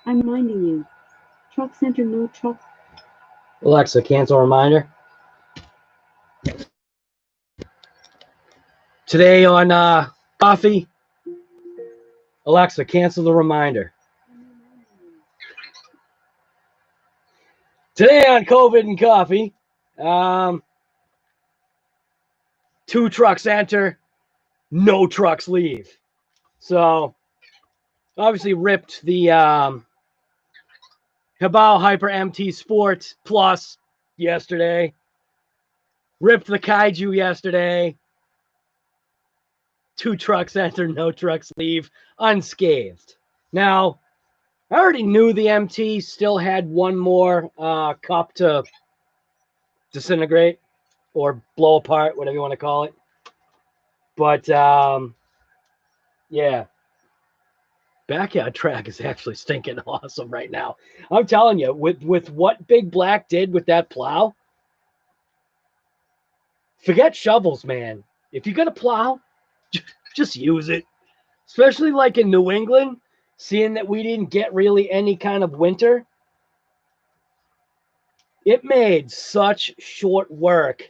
I'm minding you. Truck center, no truck. Alexa, cancel reminder. Today on coffee. Alexa, cancel the reminder. Today on COVID and Coffee, 2 trucks enter, no trucks leave. So, obviously ripped the Cabal Hyper MT Sport Plus yesterday. Ripped the Kaiju yesterday. 2 trucks enter, no trucks leave, unscathed. Now, I already knew the MT still had one more cup to disintegrate or blow apart, whatever you want to call it. But, yeah. Backyard track is actually stinking awesome right now. I'm telling you, with what Big Black did with that plow, forget shovels, man. If you're going to plow, just use it. Especially like in New England, seeing that we didn't get really any kind of winter. It made such short work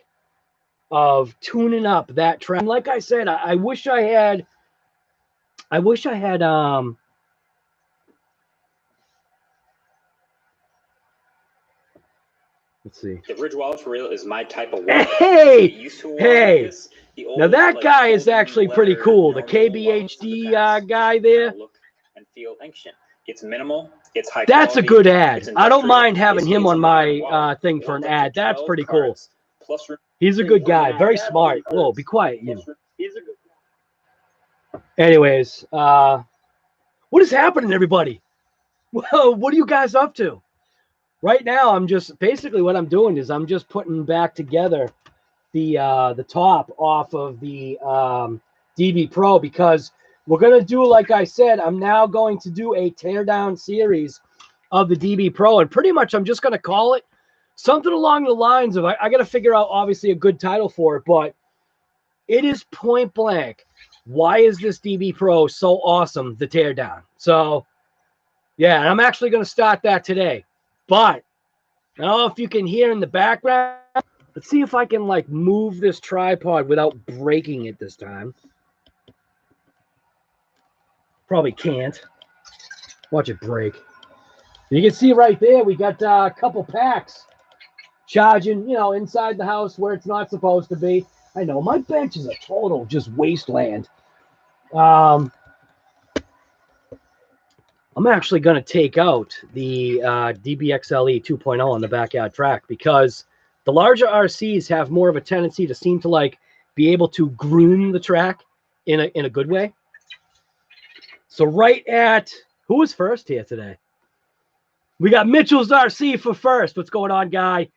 of tuning up that track. And like I said, I wish I had let's see. The Ridge wallet for real is my type of wallet. Hey. Now that guy is actually pretty cool. The KBHD guy there. Look and feel ancient. It's minimal. It's high. That's a quality, good ad. I don't mind having him on my thing for an ad. That's pretty cool. He's a good guy. Very smart. Whoa, be quiet, you. He's a good guy. Anyways, what is happening, everybody? Whoa, what are you guys up to? Right now, I'm just basically what I'm doing is I'm just putting back together the top off of the DB Pro because we're gonna do, like I said, I'm now going to do a teardown series of the DB Pro, and pretty much I'm just gonna call it something along the lines of I got to figure out obviously a good title for it, but it is point blank. Why is this DB Pro so awesome? The teardown. So yeah, and I'm actually going to start that today. But I don't know if you can hear in the background. Let's see if I can like move this tripod without breaking it this time. Probably can't. Watch it break. You can see right there, we got a couple packs charging, inside the house where it's not supposed to be. I know, my bench is a total just wasteland. I'm actually going to take out the DBXLE 2.0 on the backyard track because the larger RCs have more of a tendency to seem to like be able to groom the track in a good way. So right at, who was first here today? We got Mitchell's RC for first. What's going on, guy?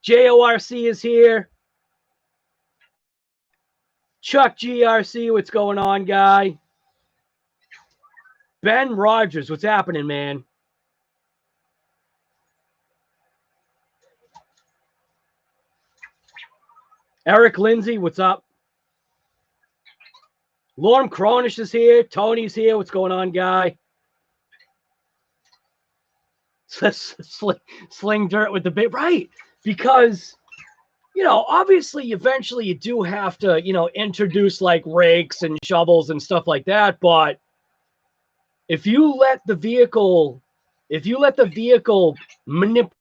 JORC is here. Chuck GRC, what's going on, guy? Ben Rogers, what's happening, man? Eric Lindsay, what's up? Lorm Cronish is here. Tony's here. What's going on, guy? Sling dirt with the bait. Right. Because, obviously, eventually you do have to, introduce like rakes and shovels and stuff like that. But if you let the vehicle manipulate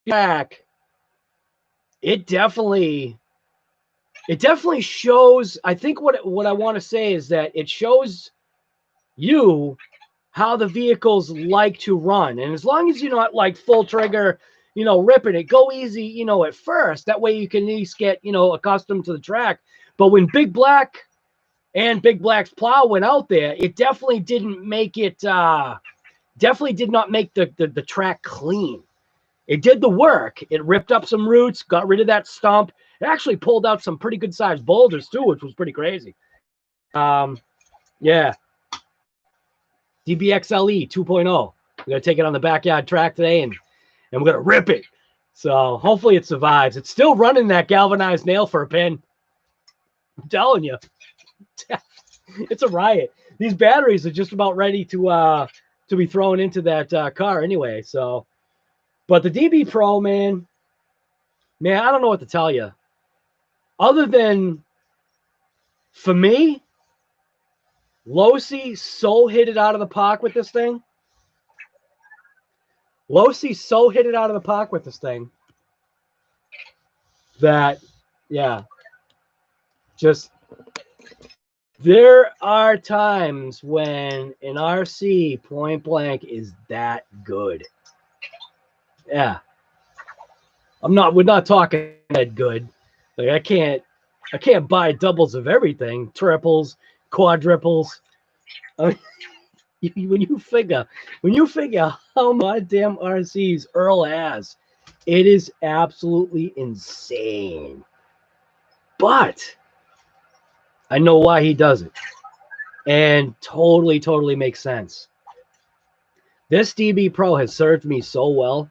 back, it definitely shows. I think what I want to say is that it shows you how the vehicles like to run. And as long as you're not like full trigger, ripping it, go easy, at first. That way you can at least get, accustomed to the track. But when Big Black and Big Black's plow went out there, it definitely didn't make it, definitely did not make the track clean. It did the work. It ripped up some roots, got rid of that stump. It actually pulled out some pretty good sized boulders too, which was pretty crazy. Yeah. DBXLE 2.0. We're going to take it on the backyard track today and we're going to rip it. So hopefully it survives. It's still running that galvanized nail for a pin. I'm telling you. It's a riot. These batteries are just about ready to to be thrown into that car anyway. So, but the DB Pro, man, I don't know what to tell you. Other than, for me, Losi so hit it out of the park with this thing. Losi so hit it out of the park with this thing that, yeah, just there are times when an RC point blank is that good. Yeah. We're not talking that good. Like I can't buy doubles of everything, triples, quadruples. I mean, when you figure how much damn RCs Earl has, it is absolutely insane. But I know why he does it. And totally makes sense. This DB Pro has served me so well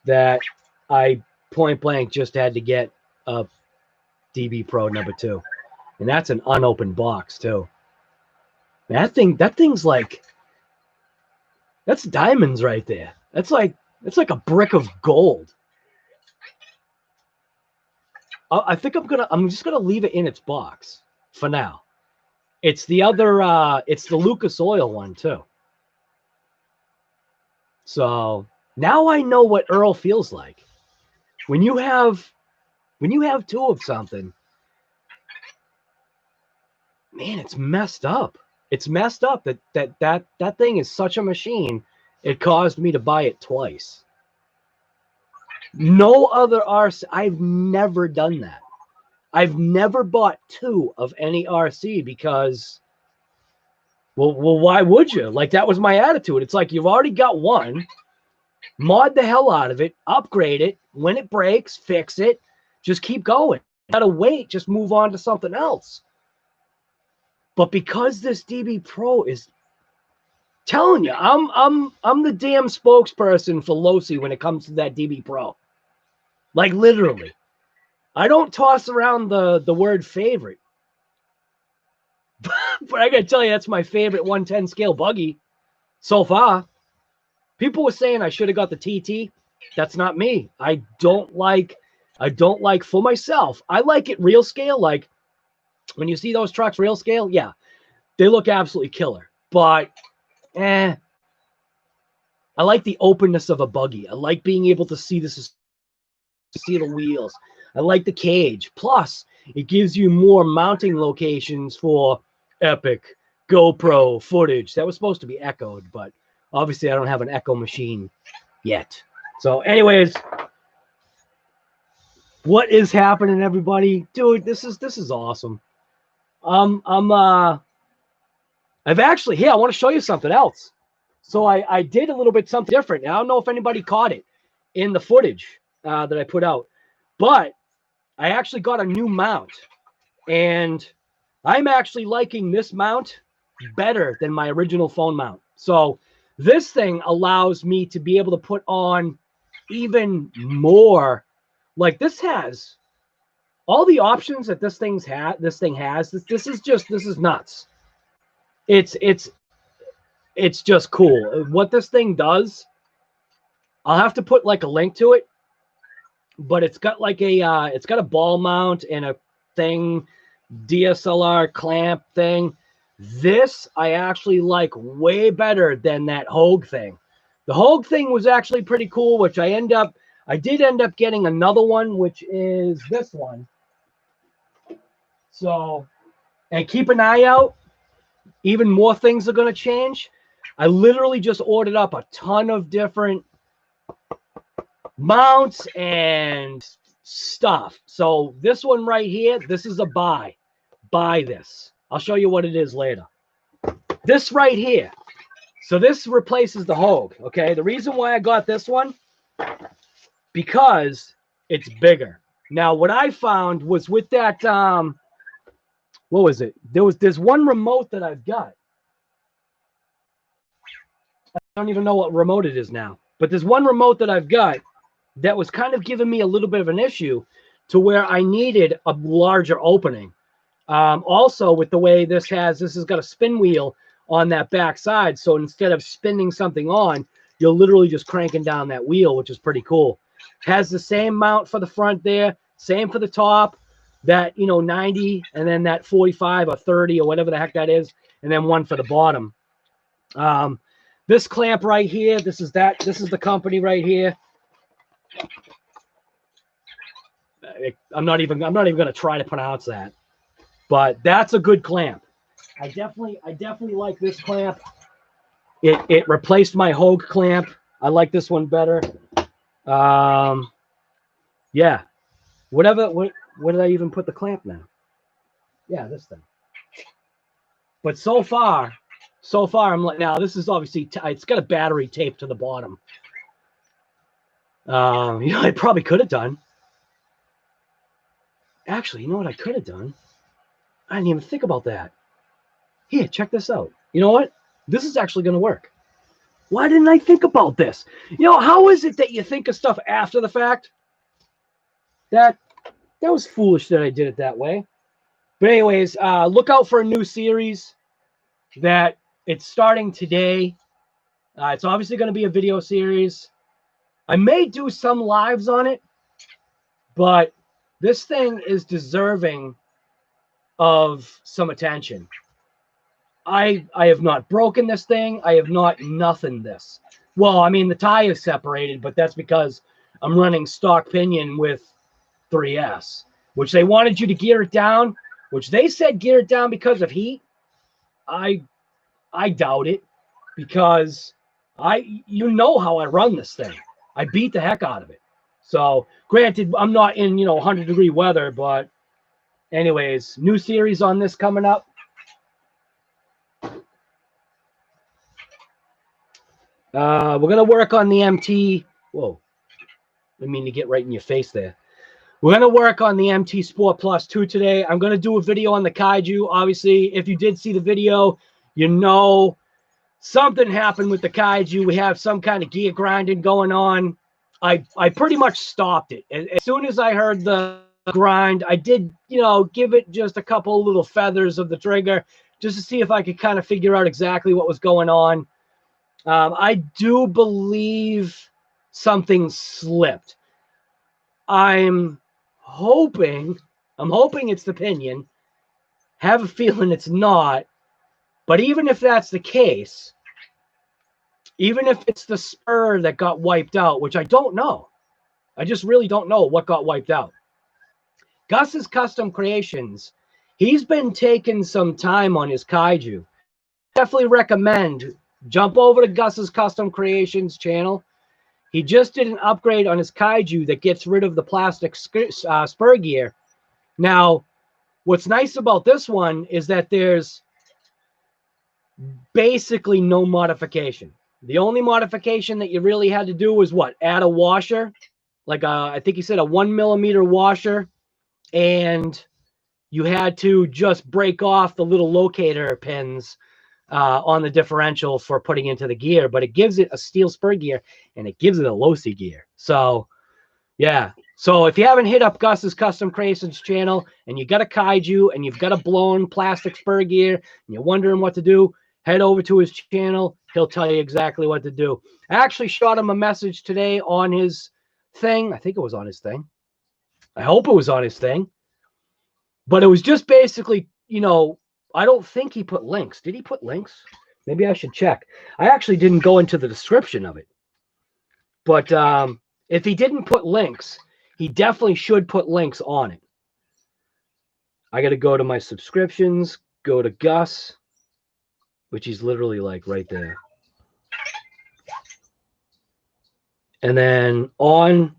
that I point blank just had to get a DB Pro number 2. And that's an unopened box too. That thing's like, that's diamonds right there. That's like a brick of gold. I think I'm just gonna leave it in its box for now. It's the other it's the Lucas Oil one too. So now I know what Earl feels like. When you have 2 of something, man, it's messed up. It's messed up that thing is such a machine. It caused me to buy it twice. No other RC. I've never done that. I've never bought 2 of any RC because, well, why would you? Like, that was my attitude. It's like, you've already got one. Mod the hell out of it. Upgrade it. When it breaks, fix it. Just keep going. Gotta wait. Just move on to something else. But because this DB Pro is telling you, I'm the damn spokesperson for Losi when it comes to that DB Pro. Like, literally. I don't toss around the word favorite. But I gotta tell you, that's my favorite 110 scale buggy so far. People were saying I should have got the TT. That's not me. I don't like for myself. I like it real scale. Like, when you see those trucks real scale, yeah, they look absolutely killer. But I like the openness of a buggy. I like being able to see see the wheels. I like the cage. Plus, it gives you more mounting locations for epic GoPro footage. That was supposed to be echoed, but obviously I don't have an echo machine yet. So anyways, what is happening, everybody? Dude, this is awesome. I've actually, here, I want to show you something else. So I did a little bit something different. I don't know if anybody caught it in the footage that I put out, but I actually got a new mount, and I'm actually liking this mount better than my original phone mount. So this thing allows me to be able to put on even more. Like, this has all the options that this thing has. This is nuts. It's just cool. What this thing does, I'll have to put like a link to it, but it's got like it's got a ball mount and a thing, DSLR clamp thing. This I actually like way better than that Hogue thing. The Hogue thing was actually pretty cool, which I did end up getting another one, which is this one. So, and keep an eye out. Even more things are going to change. I literally just ordered up a ton of different mounts and stuff. So this one right here, this is a buy. Buy this. I'll show you what it is later. This right here. So this replaces the Hogue, okay? The reason why I got this one, because it's bigger. Now, what I found was with that, what was it? There's one remote that I've got. I don't even know what remote it is now. But there's one remote that I've got that was kind of giving me a little bit of an issue to where I needed a larger opening. Also, with the way this has got a spin wheel on that back side. So instead of spinning something on, you're literally just cranking down that wheel, which is pretty cool. Has the same mount for the front there, same for the top, that, 90, and then that 45 or 30 or whatever the heck that is, and then one for the bottom. This clamp right here, this is the company right here. I'm not even going to try to pronounce that, but that's a good clamp. I definitely like this clamp. It replaced my Hogue clamp. I like this one better. Yeah. What did I even put the clamp now? Yeah, this thing. But so far I'm like, now this is obviously it's got a battery taped to the bottom. I probably could have done. Actually, you know what I could have done? I didn't even think about that. Here, check this out. You know what? This is actually going to work. Why didn't I think about this? How is it that you think of stuff after the fact? That was foolish that I did it that way. But anyways, look out for a new series that it's starting today. It's obviously going to be a video series. I may do some lives on it, but this thing is deserving of some attention. I have not broken this thing. I have not nothing this. Well, I mean, the tie is separated, but that's because I'm running stock pinion with 3S, which they wanted you to gear it down, which they said gear it down because of heat. I doubt it, because you know how I run this thing. I beat the heck out of it. So granted, I'm not in 100-degree weather, but anyways, new series on this coming up. We're gonna work on the MT. Whoa, I mean to get right in your face there. We're gonna work on the MT Sport Plus 2 today. I'm gonna do a video on the Kaiju. Obviously, if you did see the video, something happened with the Kaiju. We have some kind of gear grinding going on. I pretty much stopped it. As soon as I heard the grind, I did, give it just a couple little feathers of the trigger just to see if I could kind of figure out exactly what was going on. I do believe something slipped. I'm hoping it's the pinion. Have a feeling it's not. But even if that's the case, even if it's the spur that got wiped out, which I don't know, I just really don't know what got wiped out. Gus's Custom Creations, he's been taking some time on his Kaiju. Definitely recommend jump over to Gus's Custom Creations channel. He just did an upgrade on his Kaiju that gets rid of the plastic spur gear. Now, what's nice about this one is that there's basically no modification. The only modification that you really had to do was what? Add a washer, like I think he said a 1 millimeter washer, and you had to just break off the little locator pins on the differential for putting into the gear, but it gives it a steel spur gear and it gives it a low-C gear. So yeah. So if you haven't hit up Gus's Custom Creations channel and you got a Kaiju and you've got a blown plastic spur gear and you're wondering what to do, head over to his channel. He'll tell you exactly what to do. I actually shot him a message today on his thing. I think it was on his thing. I hope it was on his thing. But it was just basically, I don't think he put links. Did he put links? Maybe I should check. I actually didn't go into the description of it. But if he didn't put links, he definitely should put links on it. I got to go to my subscriptions, go to Gus, which he's literally like right there. And then on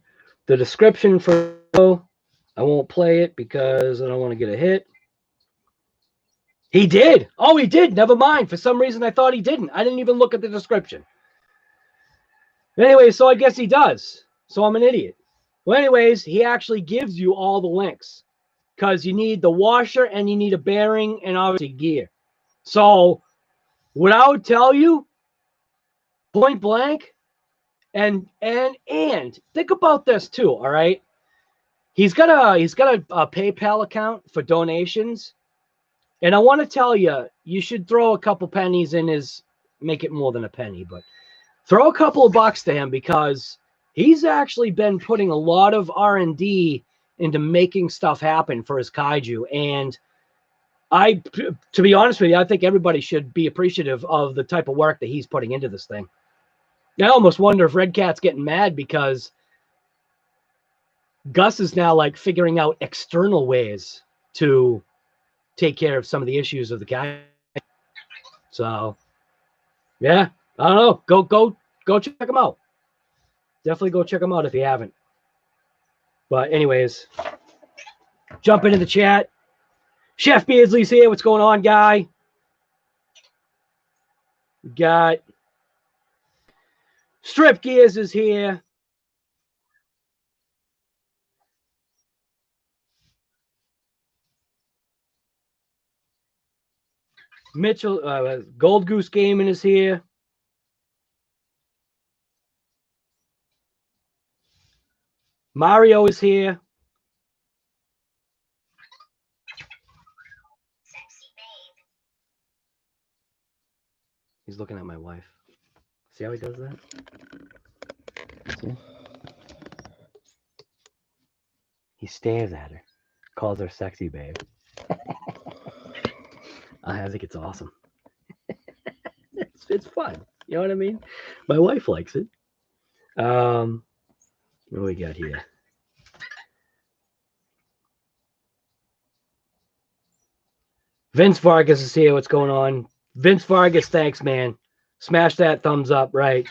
the description for, I won't play it because I don't want to get a hit. He did. Oh, he did. Never mind. For some reason, I thought he didn't. I didn't even look at the description. Anyway, so I guess he does. So I'm an idiot. Well, anyways, he actually gives you all the links because you need the washer and you need a bearing and obviously gear. So what I would tell you, point blank, and think about this too. All right, he's got a PayPal account for donations. And I want to tell you, you should throw a couple pennies in his, make it more than a penny, but throw a couple of bucks to him, because he's actually been putting a lot of R&D into making stuff happen for his kaiju. And to be honest with you, I think everybody should be appreciative of the type of work that he's putting into this thing. I almost wonder if Red Cat's getting mad because Gus is now like figuring out external ways to take care of some of the issues of the kaiju. So, yeah, I don't know. Go check him out. Definitely go check him out if you haven't. But anyways, jump into the chat. Chef Beardsley's here. What's going on, guy? We got Strip Gears is here. Mitchell, Gold Goose Gaming is here. Mario is here. He's looking at my wife. See how he does that? See? He stares at her, calls her sexy babe. I think it's awesome. It's fun. You know what I mean? My wife likes it. What do we got here? Vince Vargas is here. What's going on? Vince Vargas, thanks, man. Smash that thumbs up, right?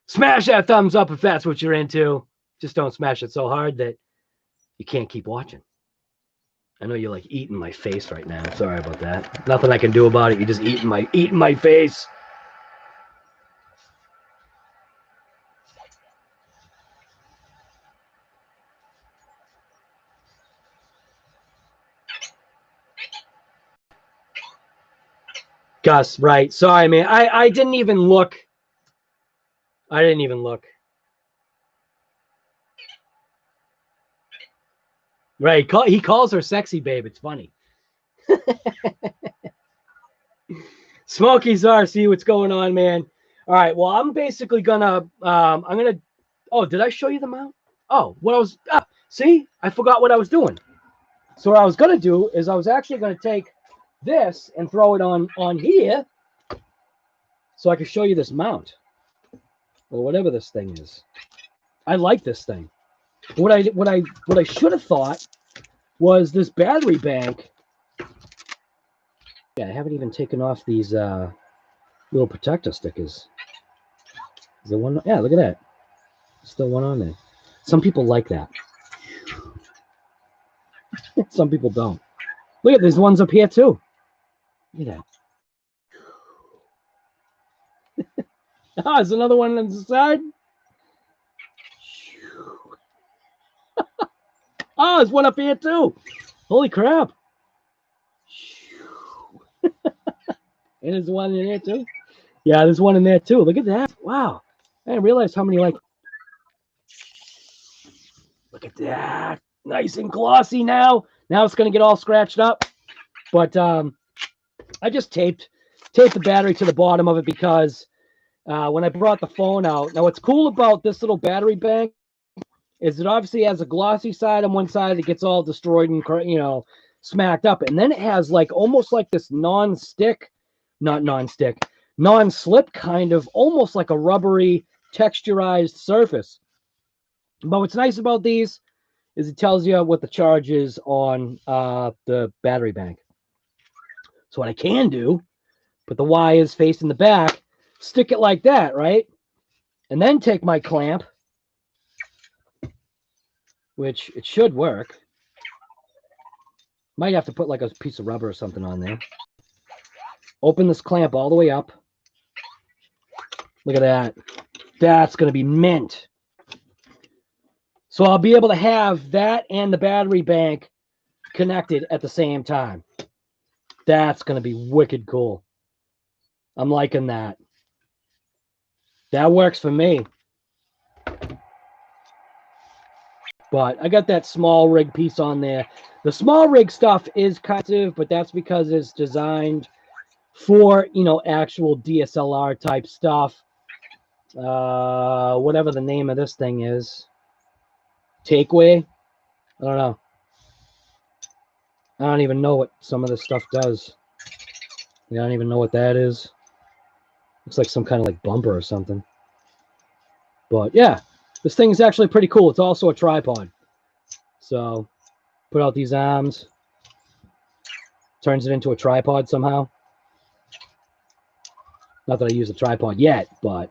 Smash that thumbs up if that's what you're into. Just don't smash it so hard that you can't keep watching. I know you're like eating my face right now. Sorry about that. Nothing I can do about it. You're just eating my face. Gus, right. Sorry, man. I didn't even look. I didn't even look. Right. He calls her sexy babe. It's funny. Smokey's RC, what's going on, man? All right. Well, I'm basically gonna oh, did I show you the mount? Oh, what I was see? I forgot what I was doing. So what I was gonna do is I was actually gonna take this and throw it on here so I can show you this mount or whatever this thing is. I like this thing. What I should have thought was this battery bank. Yeah, I haven't even taken off these little protector stickers. Is there one? Yeah, look at that. Still one on there. Some people like that. Some people don't. Look at these ones up here too. Look at that. Ah, there's another one on the side. Oh, there's one up here too. Holy crap. And there's one in there too. Yeah, there's one in there too. Look at that. Wow. I didn't realize how many like. Look at that. Nice and glossy now. Now it's going to get all scratched up. But I just taped the battery to the bottom of it because when I brought the phone out. Now, what's cool about this little battery bank is it obviously has a glossy side on one side that gets all destroyed and, you know, smacked up. And then it has like almost like this non-slip kind of almost like a rubbery texturized surface. But what's nice about these is it tells you what the charge is on the battery bank. So what I can do, put the wires facing the back, stick it like that, right? And then take my clamp, which it should work. Might have to put like a piece of rubber or something on there. Open this clamp all the way up. Look at that. That's going to be mint. So I'll be able to have that and the battery bank connected at the same time. That's going to be wicked cool. I'm liking that. That works for me. But I got that small rig piece on there. The small rig stuff is expensive, but that's because it's designed for, you know, actual DSLR type stuff. Whatever the name of this thing is. Takeaway? I don't know. I don't even know what some of this stuff does. I don't even know what that is. Looks like some kind of like bumper or something. But yeah, this thing is actually pretty cool. It's also a tripod. So put out these arms. Turns it into a tripod somehow. Not that I use a tripod yet, but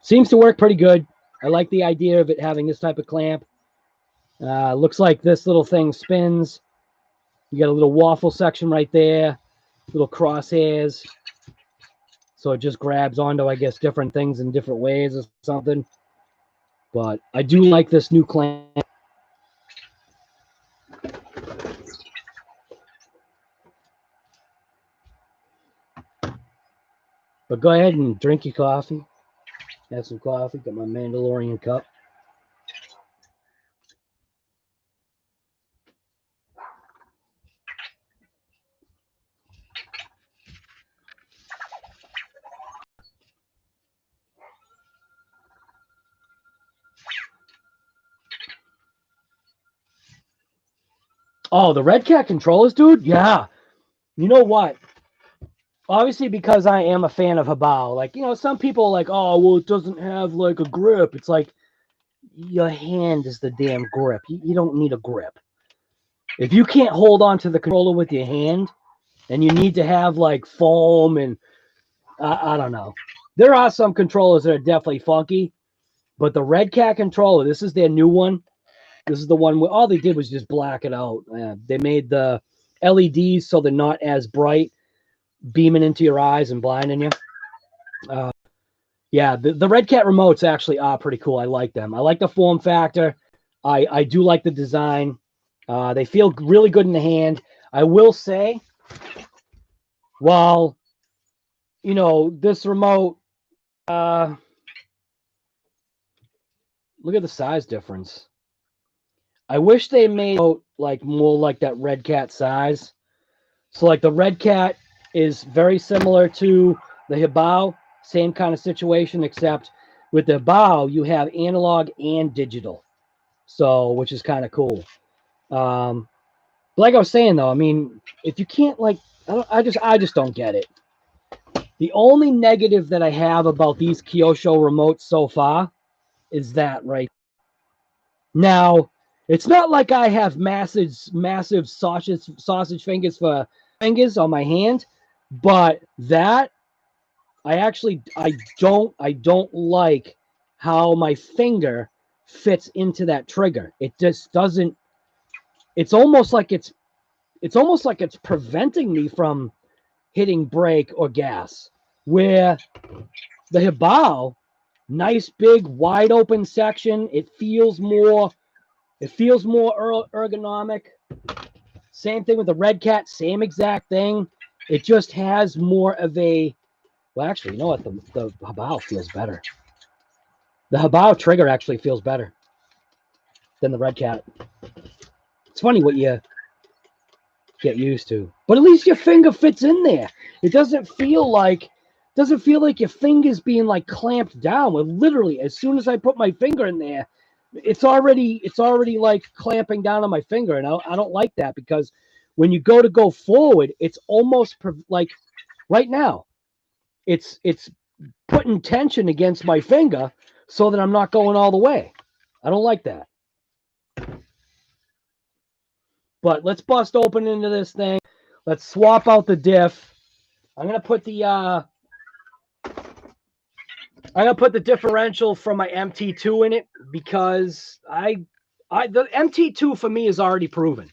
seems to work pretty good. I like the idea of it having this type of clamp. Looks like this little thing spins. You got a little waffle section right there. Little crosshairs. So it just grabs onto, I guess, different things in different ways or something. But I do like this new clamp. But go ahead and drink your coffee. Have some coffee. Got my Mandalorian cup. Oh, the Red Cat controllers, dude? Yeah. You know what? Obviously, because I am a fan of Habao. Like, you know, some people are like, oh, well, it doesn't have, like, a grip. It's like, your hand is the damn grip. You don't need a grip. If you can't hold on to the controller with your hand, and you need to have, like, foam and, I don't know. There are some controllers that are definitely funky, but the Red Cat controller, this is their new one. This is the one where all they did was just black it out. They made the LEDs so they're not as bright, beaming into your eyes and blinding you. Yeah, the Red Cat remotes actually are pretty cool. I like them. I like the form factor. I do like the design. They feel really good in the hand. I will say, while, you know, this remote, look at the size difference. I wish they made like more like that Red Cat size. So like the Red Cat is very similar to the Habao, same kind of situation, except with the Habao you have analog and digital, so which is kind of cool. Like I was saying though, I mean, if you can't like, I just don't get it. The only negative that I have about these Kyosho remotes so far is that right now. It's not like I have massive sausage fingers for fingers on my hand, but that I don't like how my finger fits into that trigger. It just doesn't. It's almost like it's preventing me from hitting brake or gas. Where the Habao, nice big wide open section, it feels more ergonomic. Same thing with the Red Cat, same exact thing. It just has more of a, well, actually, you know what? The Habao feels better. The Habao trigger actually feels better than the Red Cat. It's funny what you get used to. But at least your finger fits in there. It doesn't feel like your finger's being like clamped down. Well, literally, as soon as I put my finger in there, it's already like clamping down on my finger, and I don't like that, because when you go forward, it's almost like right now, it's putting tension against my finger so that I'm not going all the way. I don't like that. But let's bust open into this thing. Let's swap out the diff. I'm gonna put the differential from my MT2 in it, because the MT2 for me is already proven.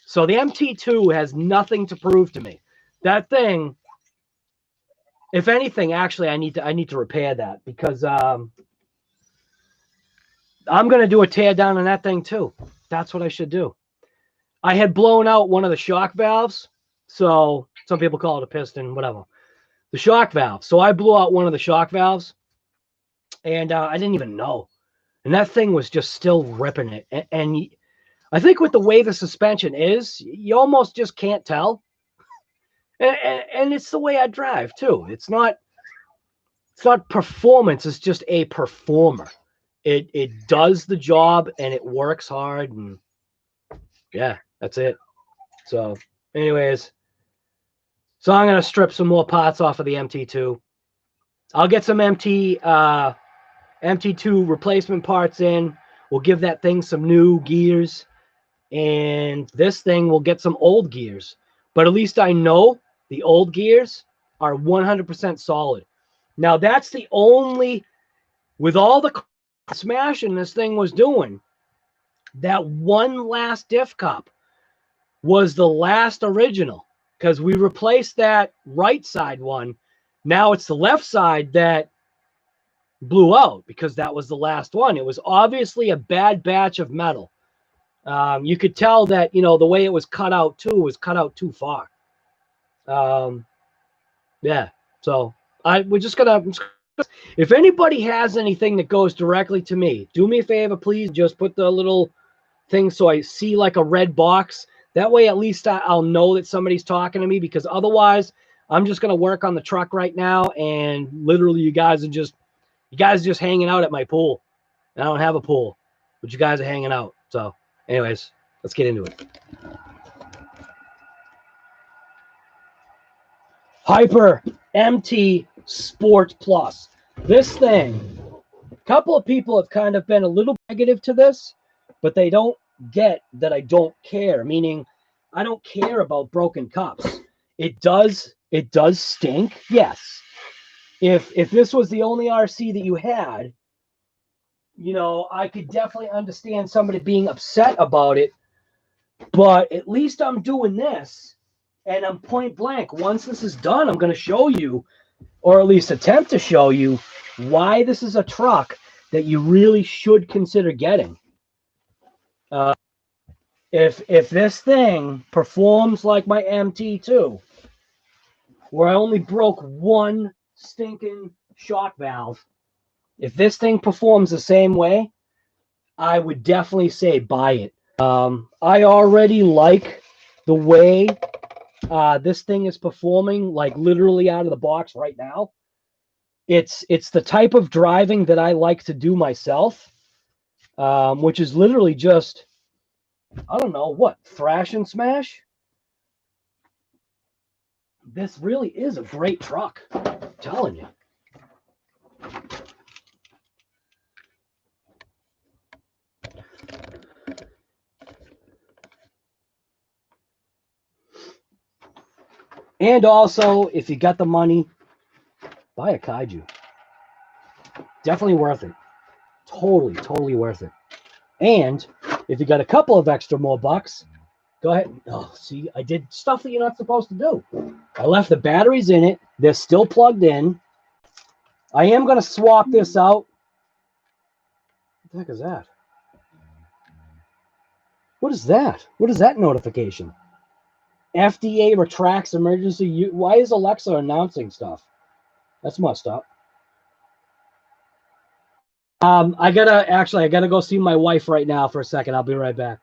So the MT2 has nothing to prove to me. That thing, if anything, actually I need to repair that, because I'm gonna do a tear down on that thing too. That's what I should do. I had blown out one of the shock valves. So some people call it a piston, whatever. The shock valve. So I blew out one of the shock valves, and I didn't even know and that thing was just still ripping it. And I think with the way the suspension is, you almost just can't tell. And it's the way I drive too. It's not performance. It's just a performer. It does the job and it works hard, and yeah, that's it. So, anyways, so I'm gonna strip some more parts off of the MT2. I'll get some MT2 replacement parts in. We'll give that thing some new gears, and this thing will get some old gears. But at least I know the old gears are 100% solid. Now that's the only, with all the smashing this thing was doing, that one last diff cup was the last original, because we replaced that right side one. Now it's the left side that blew out because that was the last one. It was obviously a bad batch of metal. You could tell that, you know, the way it was cut out too was cut out too far. Yeah, so we're just gonna, if anybody has anything that goes directly to me, do me a favor, please. Just put the little thing so I see like a red box. That way, at least I'll know that somebody's talking to me, because otherwise, I'm just gonna work on the truck right now, and literally, you guys are just hanging out at my pool. I don't have a pool, but you guys are hanging out. So, anyways, let's get into it. Hyper MT Sport Plus. This thing, a couple of people have kind of been a little negative to this, but they don't get that I don't care. Meaning, I don't care about broken cups. It does stink, yes. If this was the only RC that you had, you know, I could definitely understand somebody being upset about it. But at least I'm doing this, and I'm point blank. Once this is done, I'm going to show you, or at least attempt to show you, why this is a truck that you really should consider getting. If this thing performs like my MT2, where I only broke one stinking shock valve, if this thing performs the same way, I would definitely say buy it. I already like the way this thing is performing, like literally out of the box right now. It's the type of driving that I like to do myself, which is literally just, I don't know, what, thrash and smash? This really is a great truck, I'm telling you. And also, if you got the money, buy a Kaiju. Definitely worth it. Totally worth it. And if you got a couple of extra more bucks, go ahead. Oh, see, I did stuff that you're not supposed to do. I left the batteries in it. They're still plugged in. I am going to swap this out. What the heck is that? What is that? What is that notification? FDA retracts emergency. Why is Alexa announcing stuff? That's messed up. I gotta go see my wife right now for a second. I'll be right back.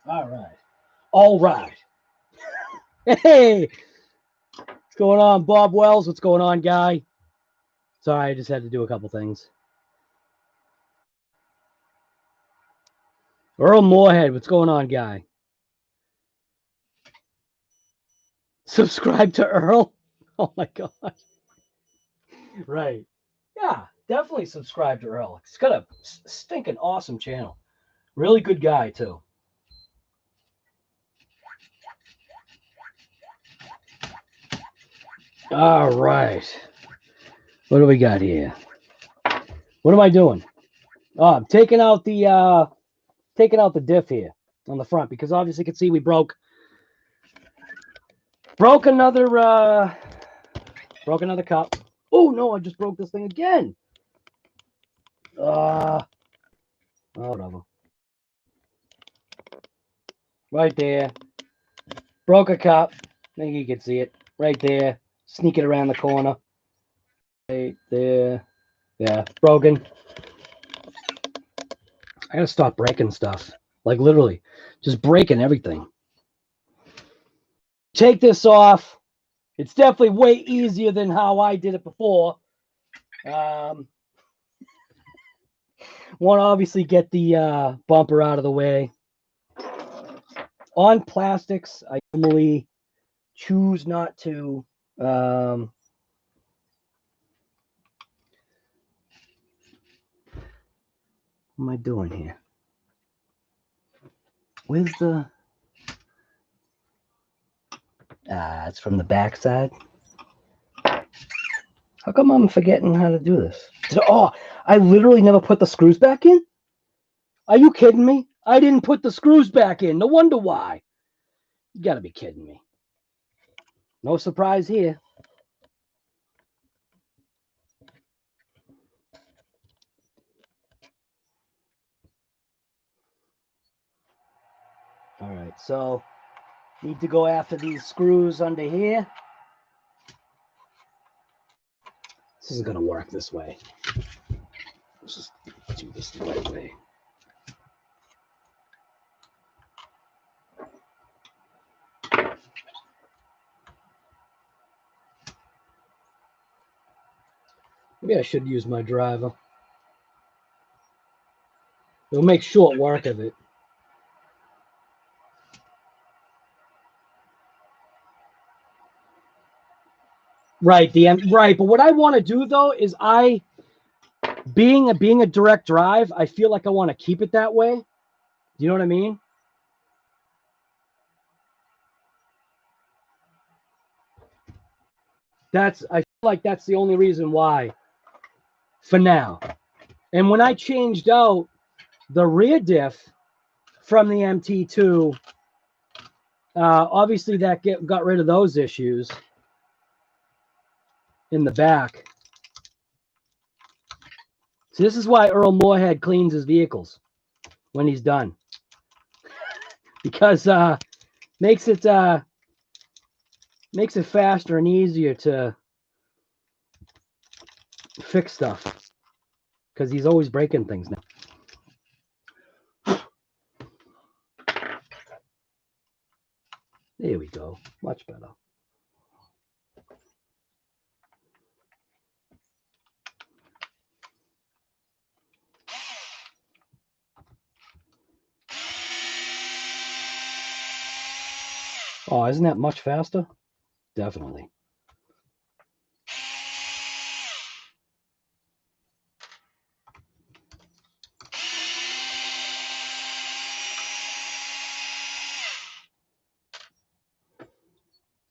All right. All right. Hey, what's going on, Bob Wells? What's going on, guy? Sorry, I just had to do a couple things. Earl Moorhead, what's going on, guy? Subscribe to Earl? Oh my God. Right. Yeah, definitely subscribe to Earl. He's got a stinking awesome channel. Really good guy, too. All right. What do we got here? What am I doing? Oh, I'm taking out the diff here on the front because obviously you can see we broke another cup. Oh no, I just broke this thing again. Whatever. Right there. Broke a cup. I think you can see it. Right there. Sneak it around the corner. Right there. Yeah, broken. I gotta stop breaking stuff. Like literally, just breaking everything. Take this off. It's definitely way easier than how I did it before. Want to obviously get the bumper out of the way. On plastics, I normally choose not to am I doing here? Where's the... it's from the back side. How come I'm forgetting how to do this? Oh, I literally never put the screws back in? Are you kidding me? I didn't put the screws back in. No wonder why. You gotta be kidding me. No surprise here. All right, so need to go after these screws under here. This isn't gonna work this way. Let's just do this the right way. Maybe I should use my driver. It'll make short work of it. Right, right. But what I want to do though is being a direct drive, I feel like I want to keep it that way. Do you know what I mean? I feel like that's the only reason why for now. And when I changed out the rear diff from the MT2, obviously that got rid of those issues in the back. So this is why Earl Moorhead cleans his vehicles when he's done. Because makes it faster and easier to fix stuff. Because he's always breaking things now. There we go. Much better. Oh, isn't that much faster? Definitely.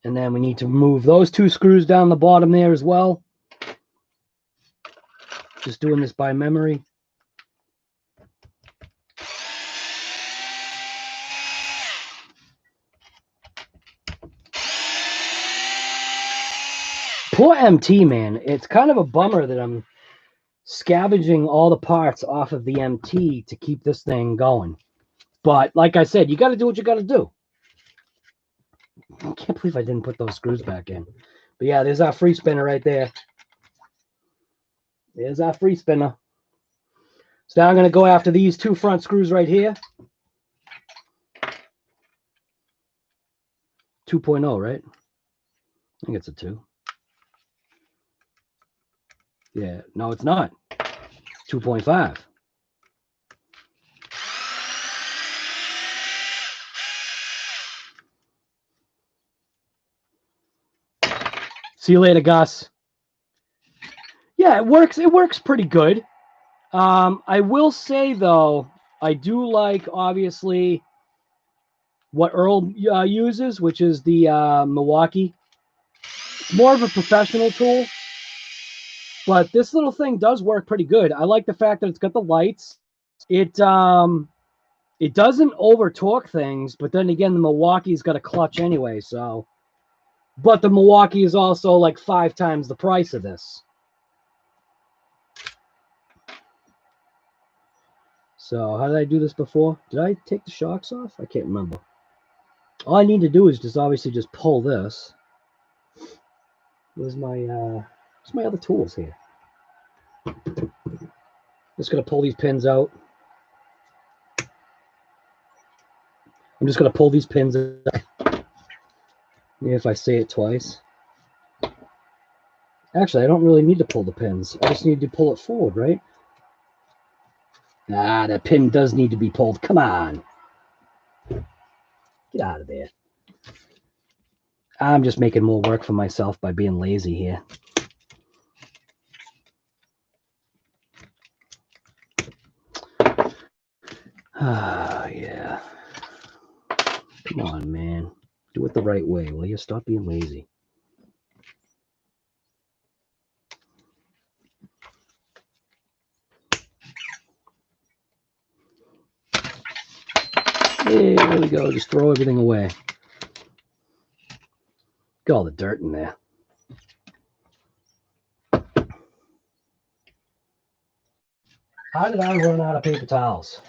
And then we need to move those two screws down the bottom there as well. Just doing this by memory. Poor MT, man. It's kind of a bummer that I'm scavenging all the parts off of the MT to keep this thing going. But like I said, you got to do what you got to do. I can't believe I didn't put those screws back in. But yeah, there's our free spinner right there. There's our free spinner. So now I'm going to go after these two front screws right here. 2.0, right? I think it's a 2. Yeah, no, it's not. 2.5. See you later, Gus. Yeah, it works. It works pretty good. I will say, though, I do like, obviously, what Earl uses, which is the Milwaukee. It's more of a professional tool, but this little thing does work pretty good. I like the fact that it's got the lights. It doesn't over-torque things, but then again, the Milwaukee's got a clutch anyway, so... But the Milwaukee is also like 5 times the price of this. So how did I do this before? Did I take the shocks off? I can't remember. All I need to do is just obviously just pull this. Where's my other tools here? Just gonna pull these pins out. I'm just gonna pull these pins out. If I say it twice. Actually, I don't really need to pull the pins. I just need to pull it forward, right? Ah, that pin does need to be pulled. Come on. Get out of there. I'm just making more work for myself by being lazy here. Ah, yeah. Come on, man. Do it the right way, will you? Stop being lazy. Hey, there we go. Just throw everything away. Got all the dirt in there. How did I run out of paper towels?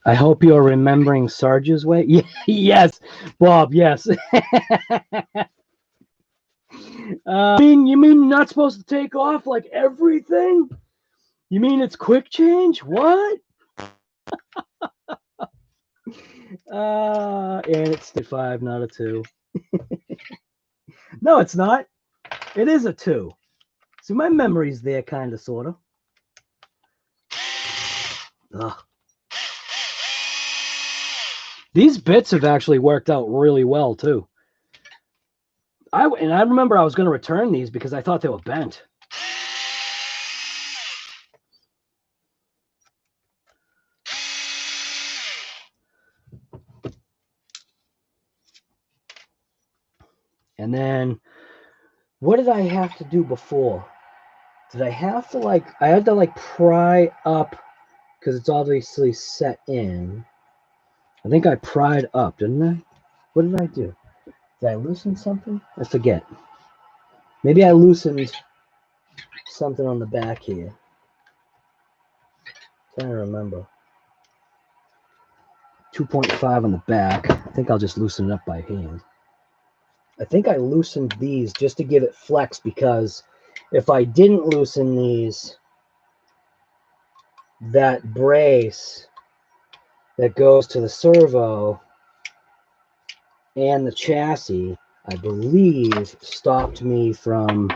I hope you're remembering Sarge's way. Yeah, yes, Bob, yes. You mean you're not supposed to take off like everything? You mean it's quick change? What? And it's a 5, not a 2. No, it's not. It is a 2. See, my memory's there, kind of, sort of. Ugh. These bits have actually worked out really well, too. I remember I was going to return these because I thought they were bent. And then, what did I have to do before? Did I have to, like, I had to, like, pry up because it's obviously set in. I think I pried up, didn't I? What did I do? Did I loosen something? I forget. Maybe I loosened something on the back here. I'm trying to remember. 2.5 on the back. I think I'll just loosen it up by hand. I think I loosened these just to give it flex, because if I didn't loosen these, that brace that goes to the servo and the chassis, I believe, stopped me from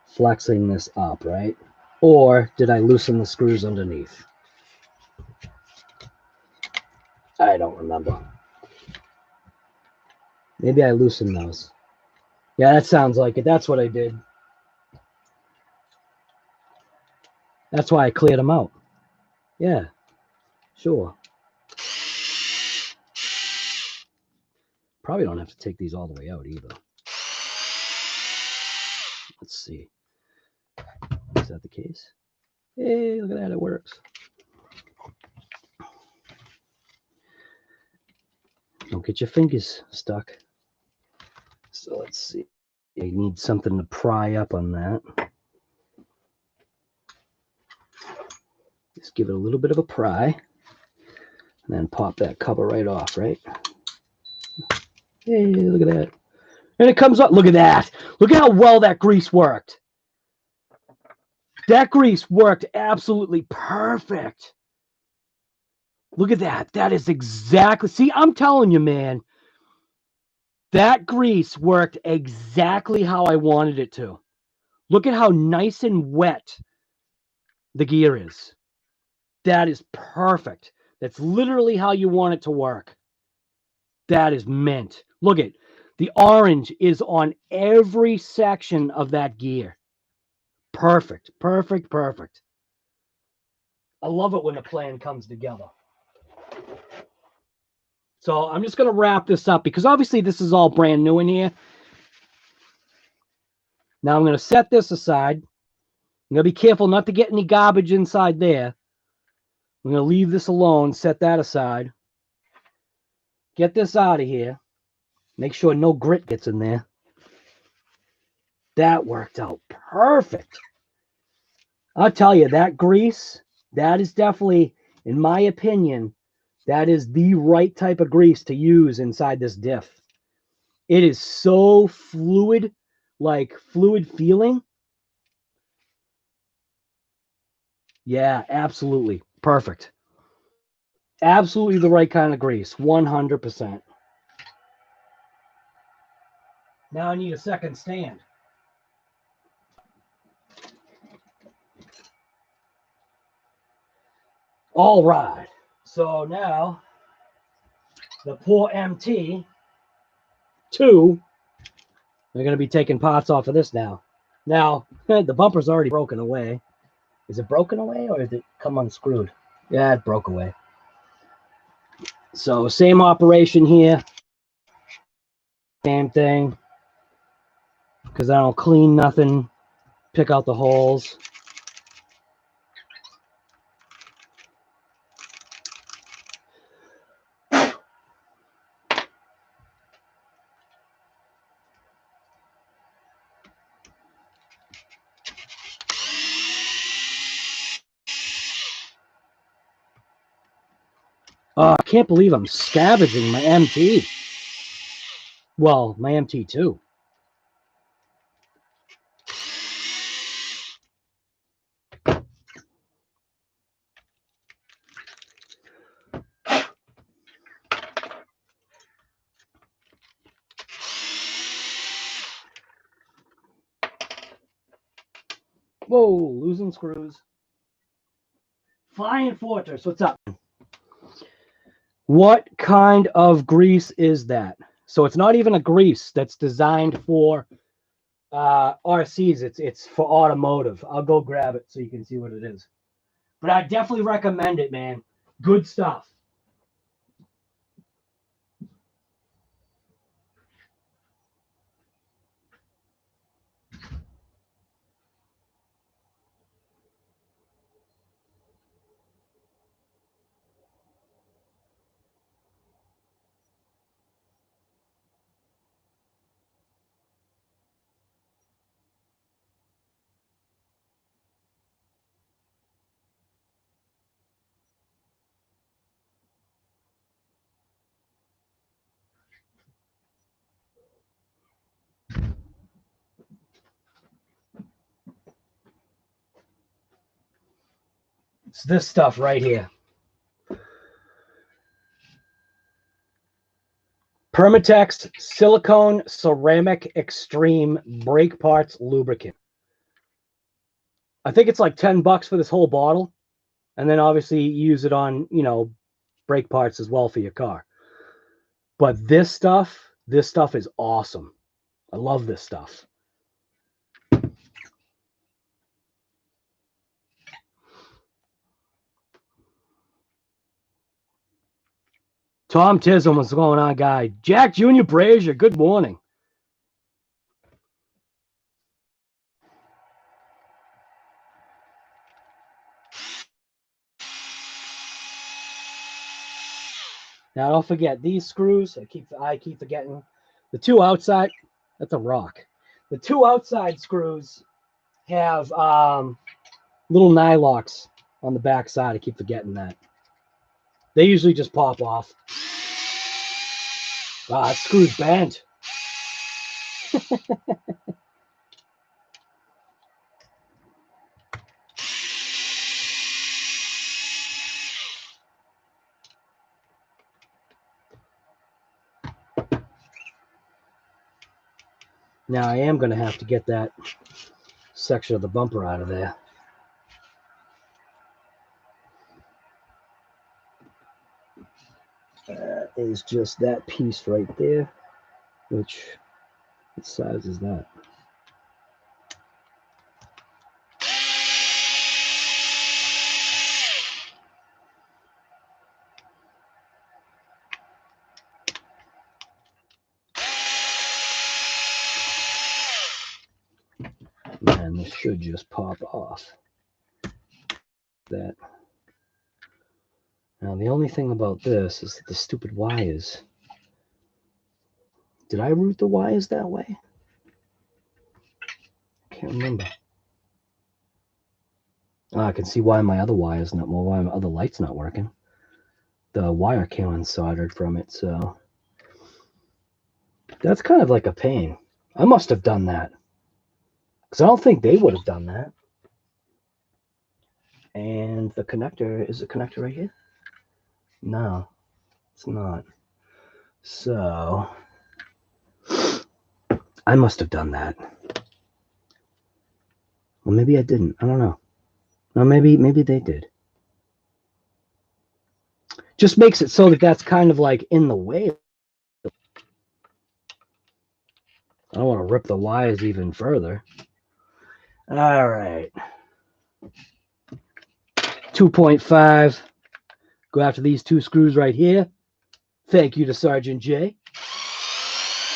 flexing this up, right? Or did I loosen the screws underneath? I don't remember. Maybe I loosened those. Yeah, that sounds like it. That's what I did. That's why I cleared them out. Yeah, sure. Probably don't have to take these all the way out either. Let's see. Is that the case? Hey, look at that. It works. Don't get your fingers stuck. So let's see. You need something to pry up on that. Just give it a little bit of a pry. And then pop that cover right off, right? Hey, look at that. And it comes up. Look at that. Look at how well that grease worked. That grease worked absolutely perfect. Look at that. That is exactly. See, I'm telling you, man. That grease worked exactly how I wanted it to. Look at how nice and wet the gear is. That is perfect. That's literally how you want it to work. That is mint. Look at the orange is on every section of that gear. Perfect, perfect, perfect. I love it when a plan comes together. So I'm just going to wrap this up because obviously this is all brand new in here. Now I'm going to set this aside. I'm going to be careful not to get any garbage inside there. I'm going to leave this alone, set that aside. Get this out of here. Make sure no grit gets in there. That worked out perfect. I'll tell you, that grease, that is definitely, in my opinion, that is the right type of grease to use inside this diff. It is so fluid, like fluid feeling. Yeah, absolutely. Perfect. Absolutely the right kind of grease. 100%. Now I need a second stand. All right. So now the poor MT2, they're going to be taking parts off of this now. Now, the bumper's already broken away. Is it broken away or did it come unscrewed? Yeah, it broke away. So same operation here. Same thing. Because I don't clean nothing. Pick out the holes. Oh, I can't believe I'm scavenging my MT. Well, my MT2. Whoa, losing screws. Flying Fortress, what's up? What kind of grease is that? So it's not even a grease that's designed for RCs. It's for automotive. I'll go grab it so you can see what it is. But I definitely recommend it, man. Good stuff. It's this stuff right here. Permatex Silicone Ceramic Extreme Brake Parts Lubricant. I think it's like $10 for this whole bottle. And then obviously use it on, brake parts as well for your car. But this stuff is awesome. I love this stuff. Tom Tism, what's going on, guy? Jack Jr. Brazier, good morning. Now don't forget these screws. I keep forgetting the two outside. That's a rock. The two outside screws have little nylocks on the back side. I keep forgetting that. They usually just pop off. Ah, that screw's bent. Now I am going to have to get that section of the bumper out of there. That is just that piece right there, which, what size is that? Man, this should just pop off. That. Now, the only thing about this is that the stupid wires. Did I route the wires that way? I can't remember. Oh, I can see why my other wire's not, well, why my other light's not working. The wire came unsoldered from it, so that's kind of like a pain. I must have done that, because I don't think they would have done that. And the connector, is the connector right here? No, it's not. So I must have done that. Well, maybe I didn't. I don't know. Or maybe they did. Just makes it so that that's kind of like in the way. I don't want to rip the wires even further. All right. 2.5. Go after these two screws right here. Thank you to Sergeant J.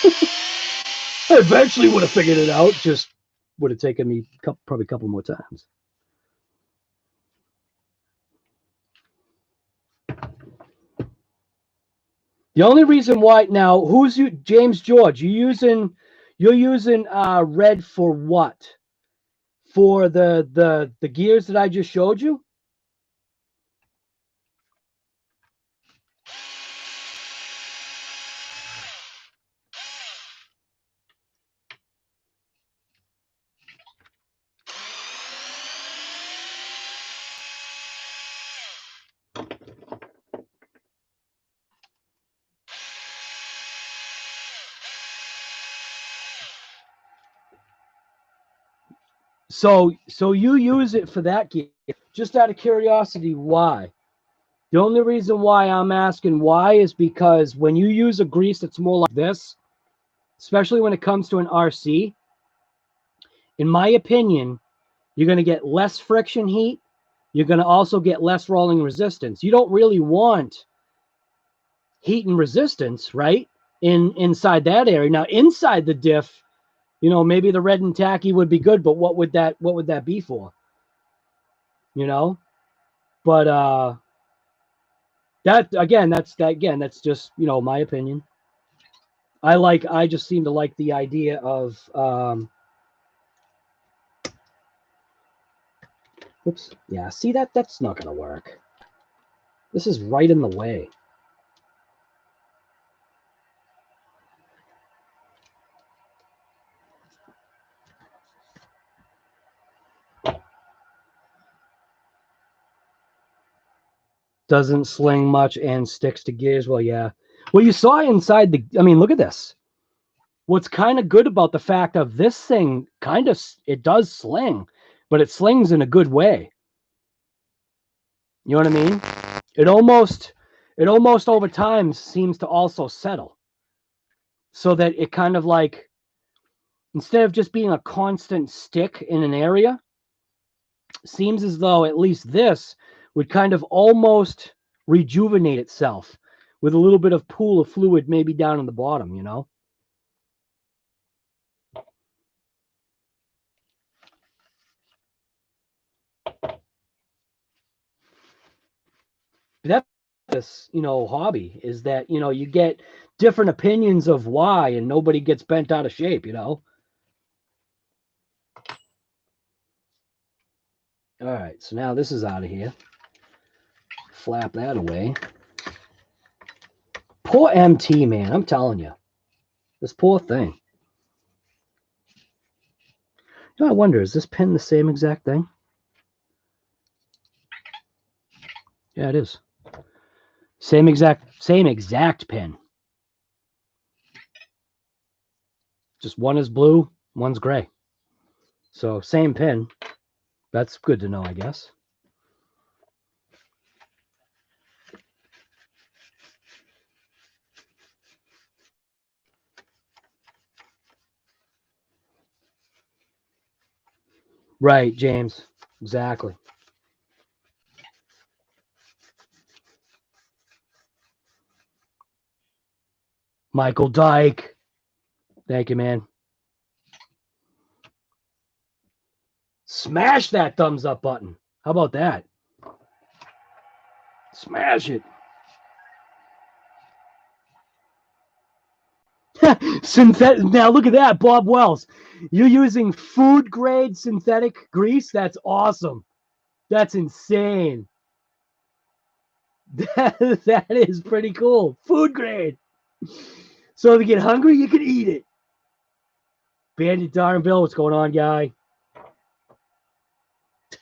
I eventually would have figured it out. Just would have taken me probably a couple more times. The only reason why now, who's you, James George? You're using red for what? For the gears that I just showed you? So you use it for that gear. Just out of curiosity, why? The only reason why I'm asking why is because when you use a grease that's more like this, especially when it comes to an RC, in my opinion, you're going to get less friction heat. You're going to also get less rolling resistance. You don't really want heat and resistance, right? Inside that area. Now, inside the diff, maybe the red and tacky would be good, but what would that be for? But that's just, my opinion. I just seem to like the idea of oops. Yeah, see that's not gonna work. This is right in the way. Doesn't sling much and sticks to gears. Well, yeah. Well, you saw inside look at this. What's kind of good about the fact of this thing, it does sling, but it slings in a good way. You know what I mean? It almost over time seems to also settle. So that it kind of like, instead of just being a constant stick in an area, seems as though at least this would kind of almost rejuvenate itself with a little bit of pool of fluid maybe down in the bottom, That's this, hobby is that, you get different opinions of why and nobody gets bent out of shape, All right, so now this is out of here. Flap that away. Poor MT, man, I'm telling you. This poor thing. I wonder, is this pin the same exact thing? Yeah, it is. Same exact pin. Just one is blue, one's gray. So same pin. That's good to know, I guess. Right, James. Exactly. Michael Dyke. Thank you, man. Smash that thumbs up button. How about that? Smash it. Synthetic. Now look at that, Bob Wells. You're using food grade synthetic grease? That's awesome. That's insane. That is pretty cool. Food grade. So if you get hungry, you can eat it. Bandit Darnville, what's going on, guy?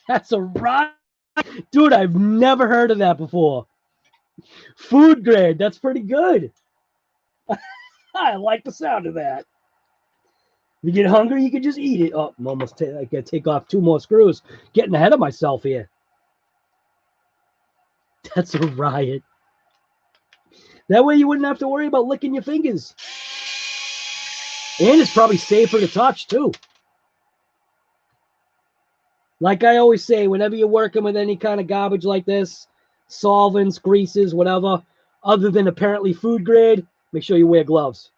That's a rock. Dude, I've never heard of that before. Food grade. That's pretty good. I like the sound of that. You get hungry, you can just eat it. Oh, I'm almost I gotta take off 2 more screws. Getting ahead of myself here. That's a riot. That way you wouldn't have to worry about licking your fingers. And it's probably safer to touch too. Like I always say, whenever you're working with any kind of garbage like this, solvents, greases, whatever, other than apparently food grade, make sure you wear gloves.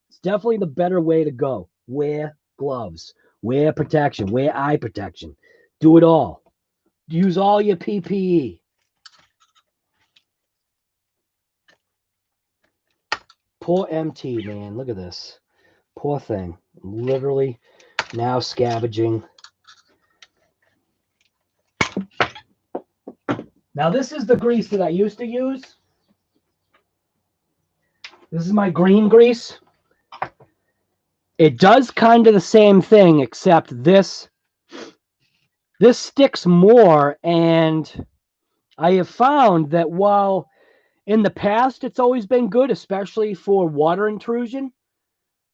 It's definitely the better way to go. Wear gloves, wear protection, wear eye protection. Do it all. Use all your PPE. Poor MT, man. Look at this. Poor thing. Literally now scavenging. Now, this is the grease that I used to use. This is my green grease. It does kind of the same thing, except this sticks more, and I have found that while in the past it's always been good, especially for water intrusion,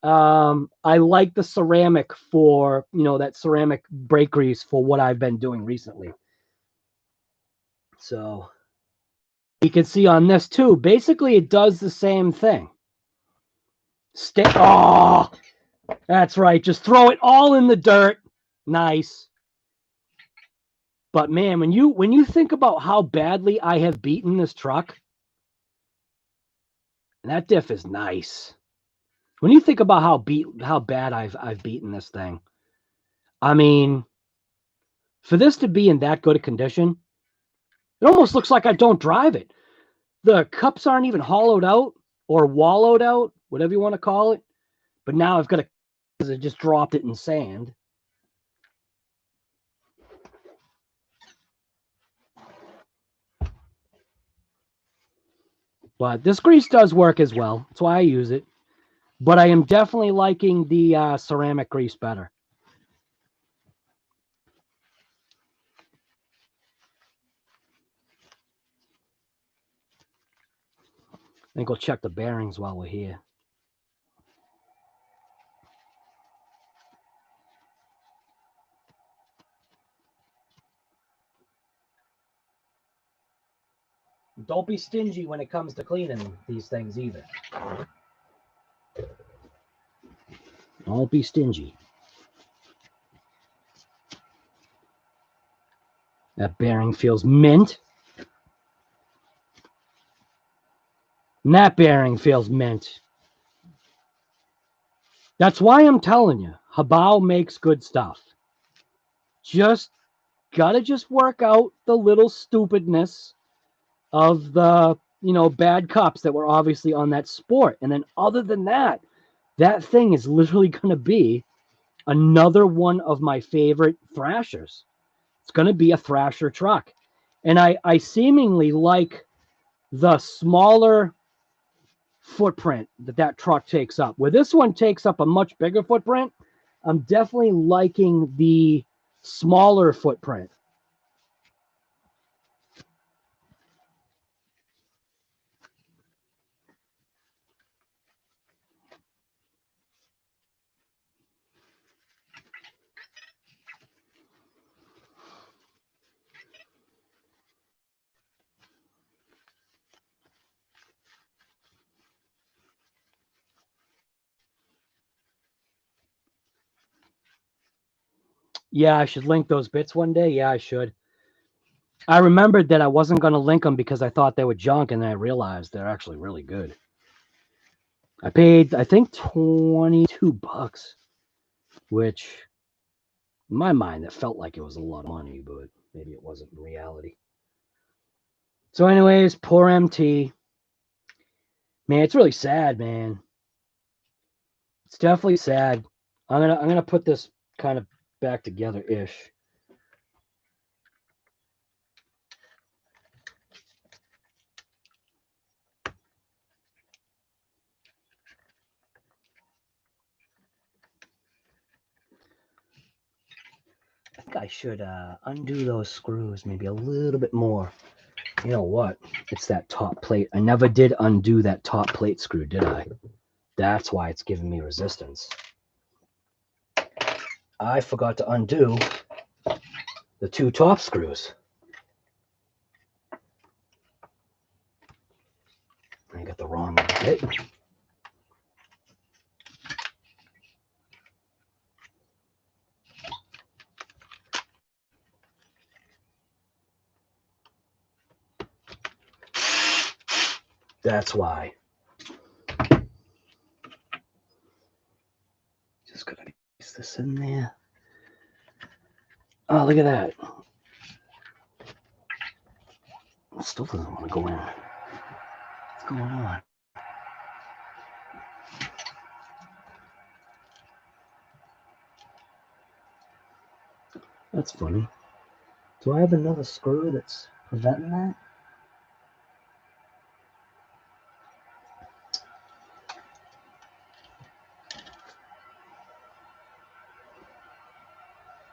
I like the ceramic for, that ceramic brake grease for what I've been doing recently. So you can see on this too, basically it does the same thing. Oh, that's right. Just throw it all in the dirt. Nice. But man, when you think about how badly I have beaten this truck, that diff is nice. When you think about how bad I've beaten this thing, I mean, for this to be in that good a condition, it almost looks like I don't drive it. The cups aren't even hollowed out or wallowed out, whatever you want to call it. But now I've got to, because I just dropped it in sand. But this grease does work as well. That's why I use it. But I am definitely liking the ceramic grease better. I think we'll check the bearings while we're here. Don't be stingy when it comes to cleaning these things either. Don't be stingy. That bearing feels mint. And that bearing feels mint. That's why I'm telling you, Habao makes good stuff. Gotta work out the little stupidness of the, bad cups that were obviously on that sport. And then other than that, that thing is literally going to be another one of my favorite Thrashers. It's going to be a Thrasher truck. And I seemingly like the smaller footprint that truck takes up. Where this one takes up a much bigger footprint, I'm definitely liking the smaller footprint. Yeah, I should link those bits one day. Yeah, I should. I remembered that I wasn't going to link them because I thought they were junk, and then I realized they're actually really good. I paid, I think, $22, which in my mind, that felt like it was a lot of money, but maybe it wasn't in reality. So anyways, poor MT. Man, it's really sad, man. It's definitely sad. I'm gonna put this kind of back together-ish. I think I should undo those screws maybe a little bit more. You know what? It's that top plate. I never did undo that top plate screw, did I? That's why it's giving me resistance. I forgot to undo the 2 top screws. I got the wrong bit. That's why. Just gotta place this in there. Oh, look at that. It still doesn't want to go in. What's going on? That's funny. Do I have another screw that's preventing that?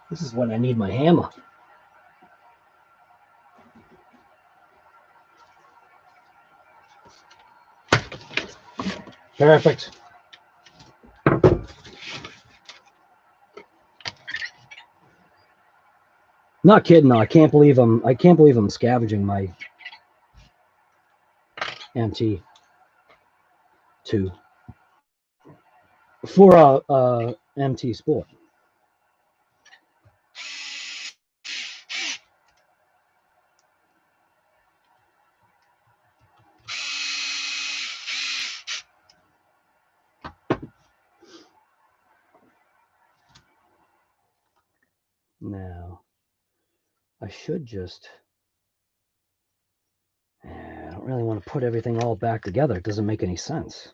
This is when I need my hammer. Perfect. Not kidding though. I can't believe I'm scavenging my MT2 for a MT Sport. Now, I should just. I don't really want to put everything all back together. It doesn't make any sense.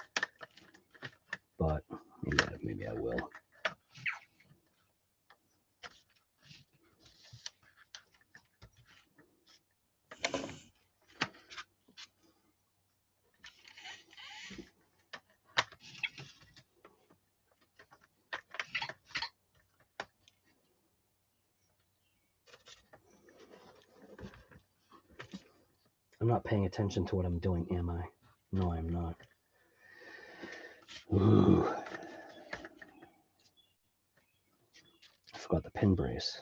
But maybe I will. I'm not paying attention to what I'm doing, am I? No, I'm not. Ooh. I forgot the pin brace.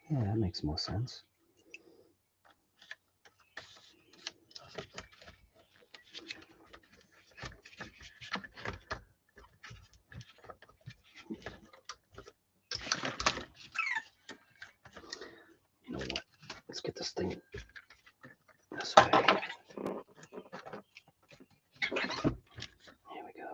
Yeah, that makes more sense. You know what? Let's get this thing this way. Here we go.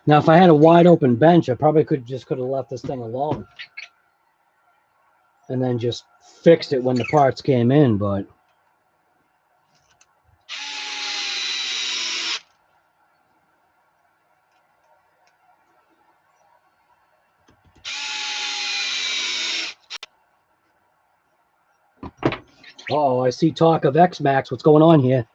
Now, if I had a wide open bench, I probably could have left this thing alone and then just fixed it when the parts came in, but oh, I see talk of X-Max. What's going on here?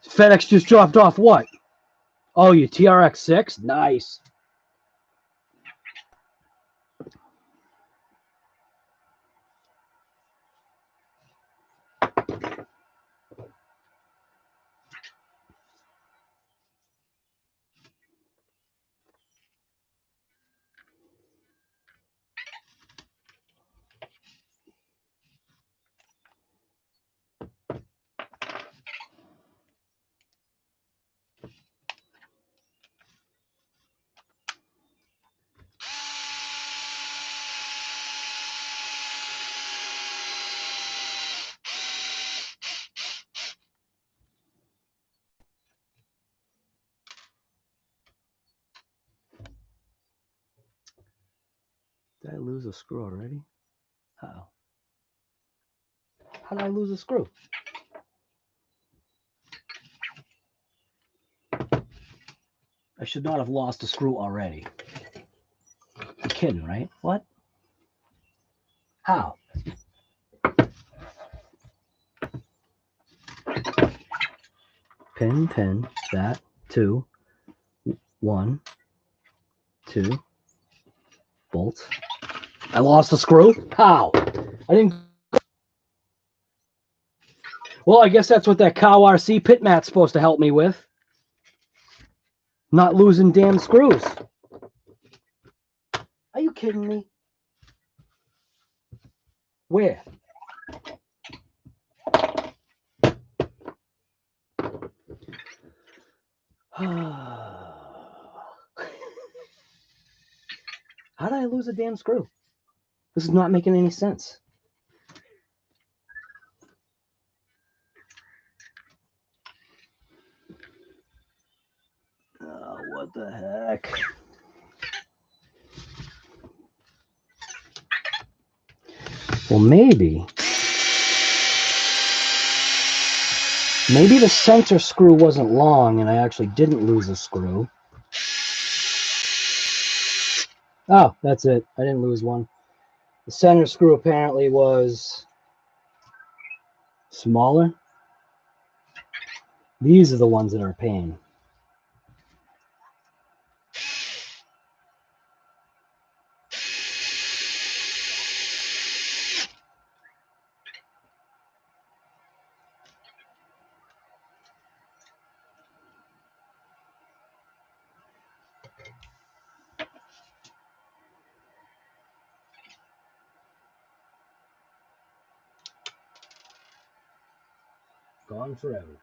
FedEx just dropped off what? Oh, your TRX-6? Nice. Did I lose a screw already? Uh-oh. How did I lose a screw? I should not have lost a screw already. You're kidding, right? What? How? Pin, that, 2, 1, 2, bolt. I lost a screw? How? I didn't. Well, I guess that's what that cow RC pit mat's supposed to help me with. Not losing damn screws. Are you kidding me? Where? How did I lose a damn screw? This is not making any sense. Oh, what the heck? Well, maybe the center screw wasn't long and I actually didn't lose a screw. Oh, that's it. I didn't lose one. The center screw apparently was smaller. These are the ones that are a pain. Gone forever.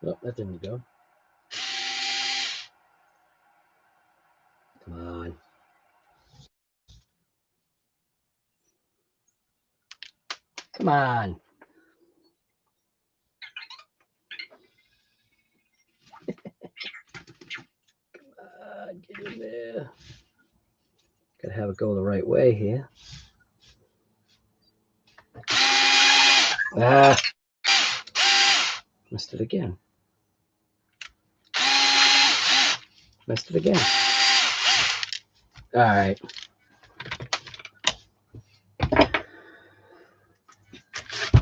Oh, that didn't go. Come on. Come on. Get in there. Gotta have it go the right way here. Ah. Missed it again. Missed it again. All right.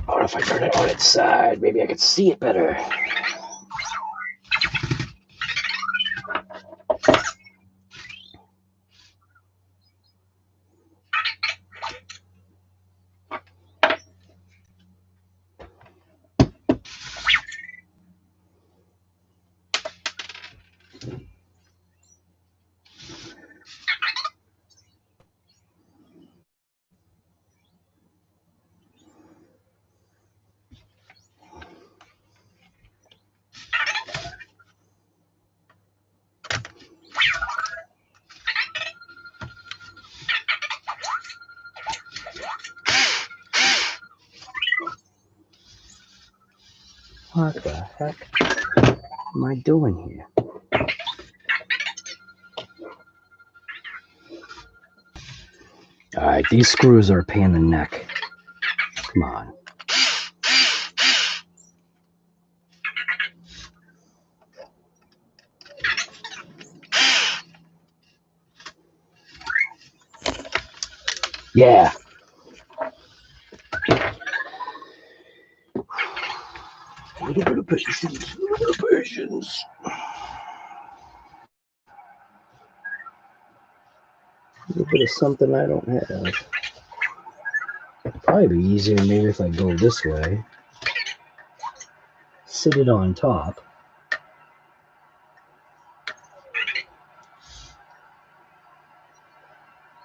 What if I turn it on its side? Maybe I could see it better. What the heck am I doing here? All right, these screws are a pain in the neck. Come on. Yeah. A little bit of patience. A little bit of patience. A little bit of something I don't have. Probably be easier maybe if I go this way. Sit it on top.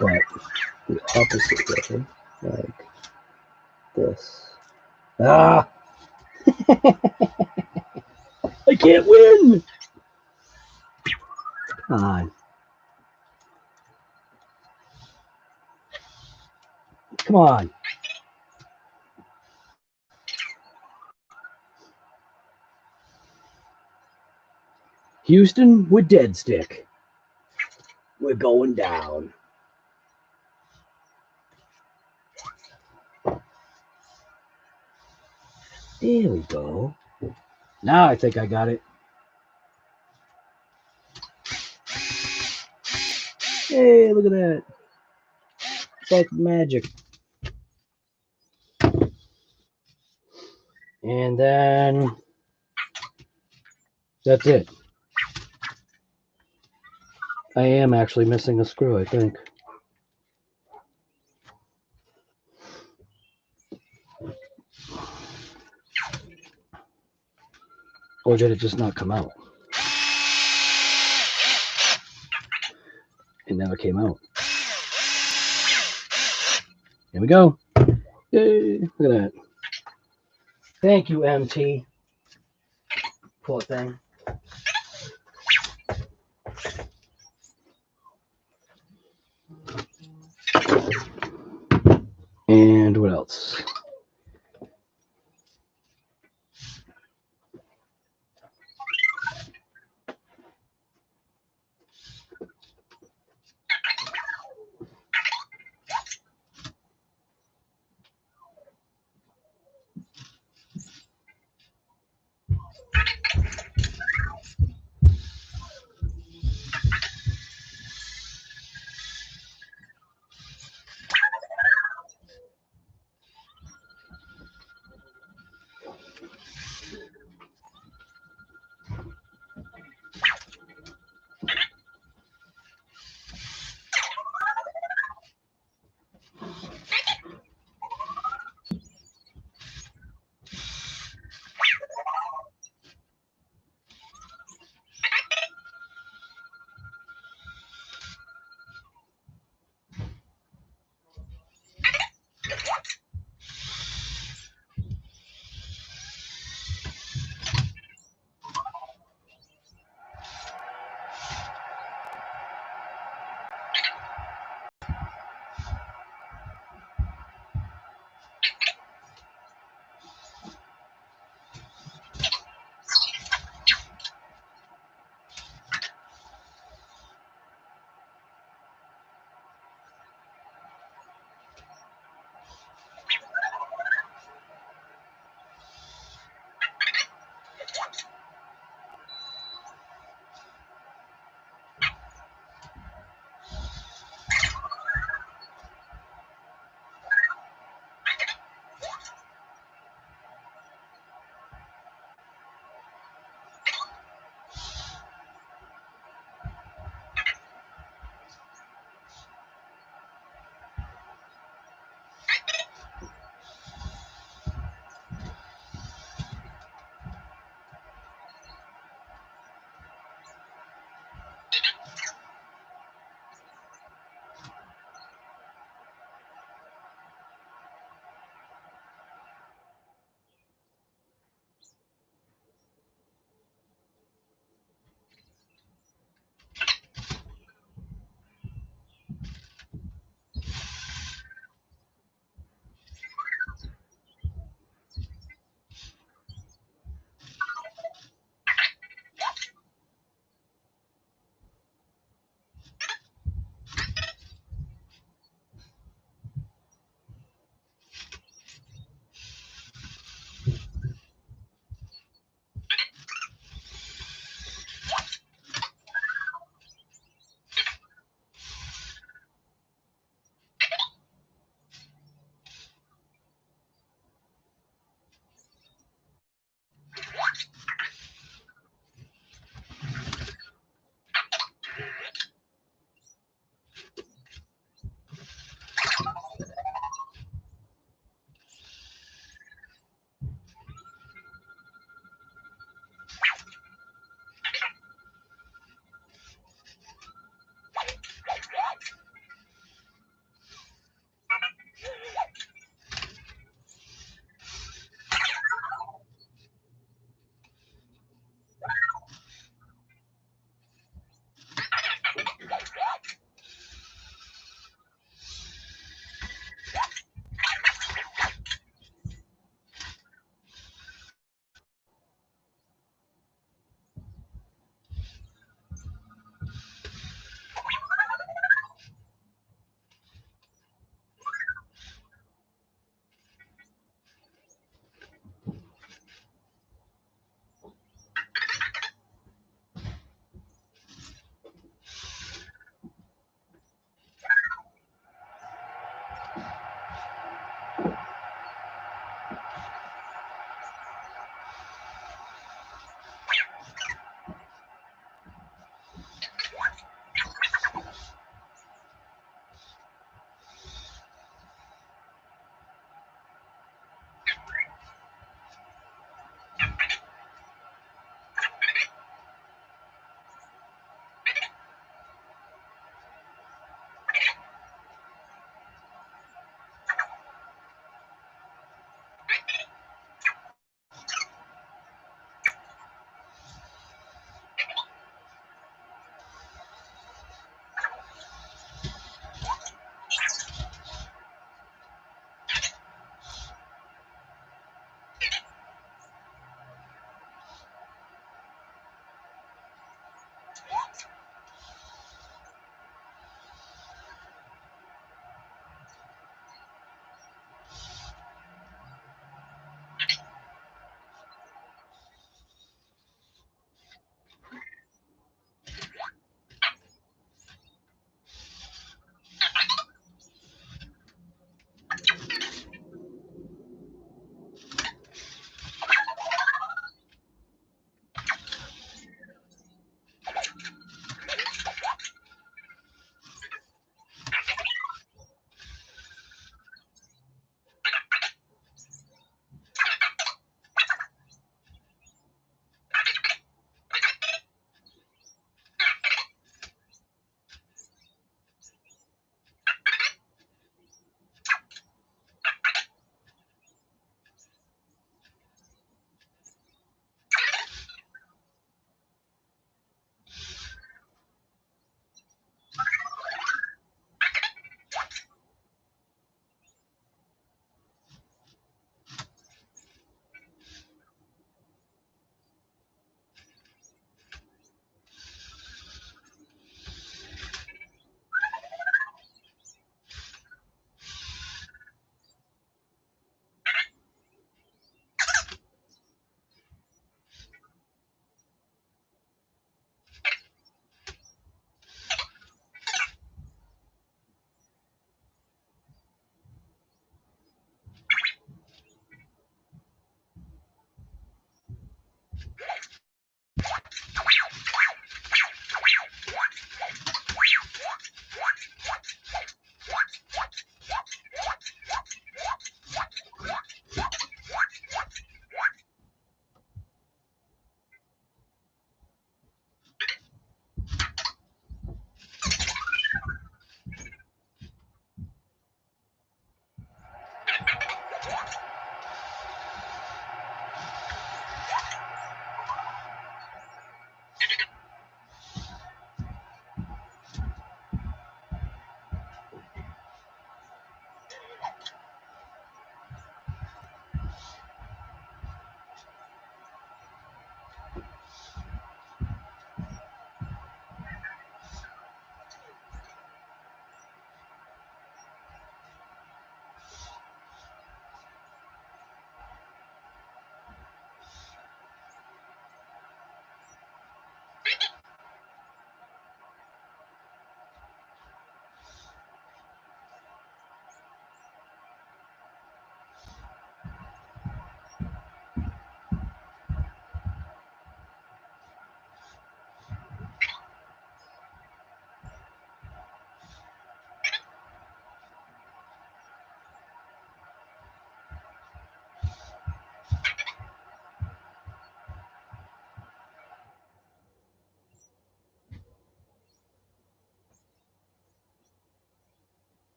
But the opposite way, like this. Ah! I can't win! Come on. Come on. Houston with dead stick. We're going down. There we go. Now I think I got it. Hey, look at that. It's like magic. And then that's it. I am actually missing a screw, I think. Or did it just not come out? It never came out. Here we go. Yay, look at that. Thank you, MT. Poor thing. And what else?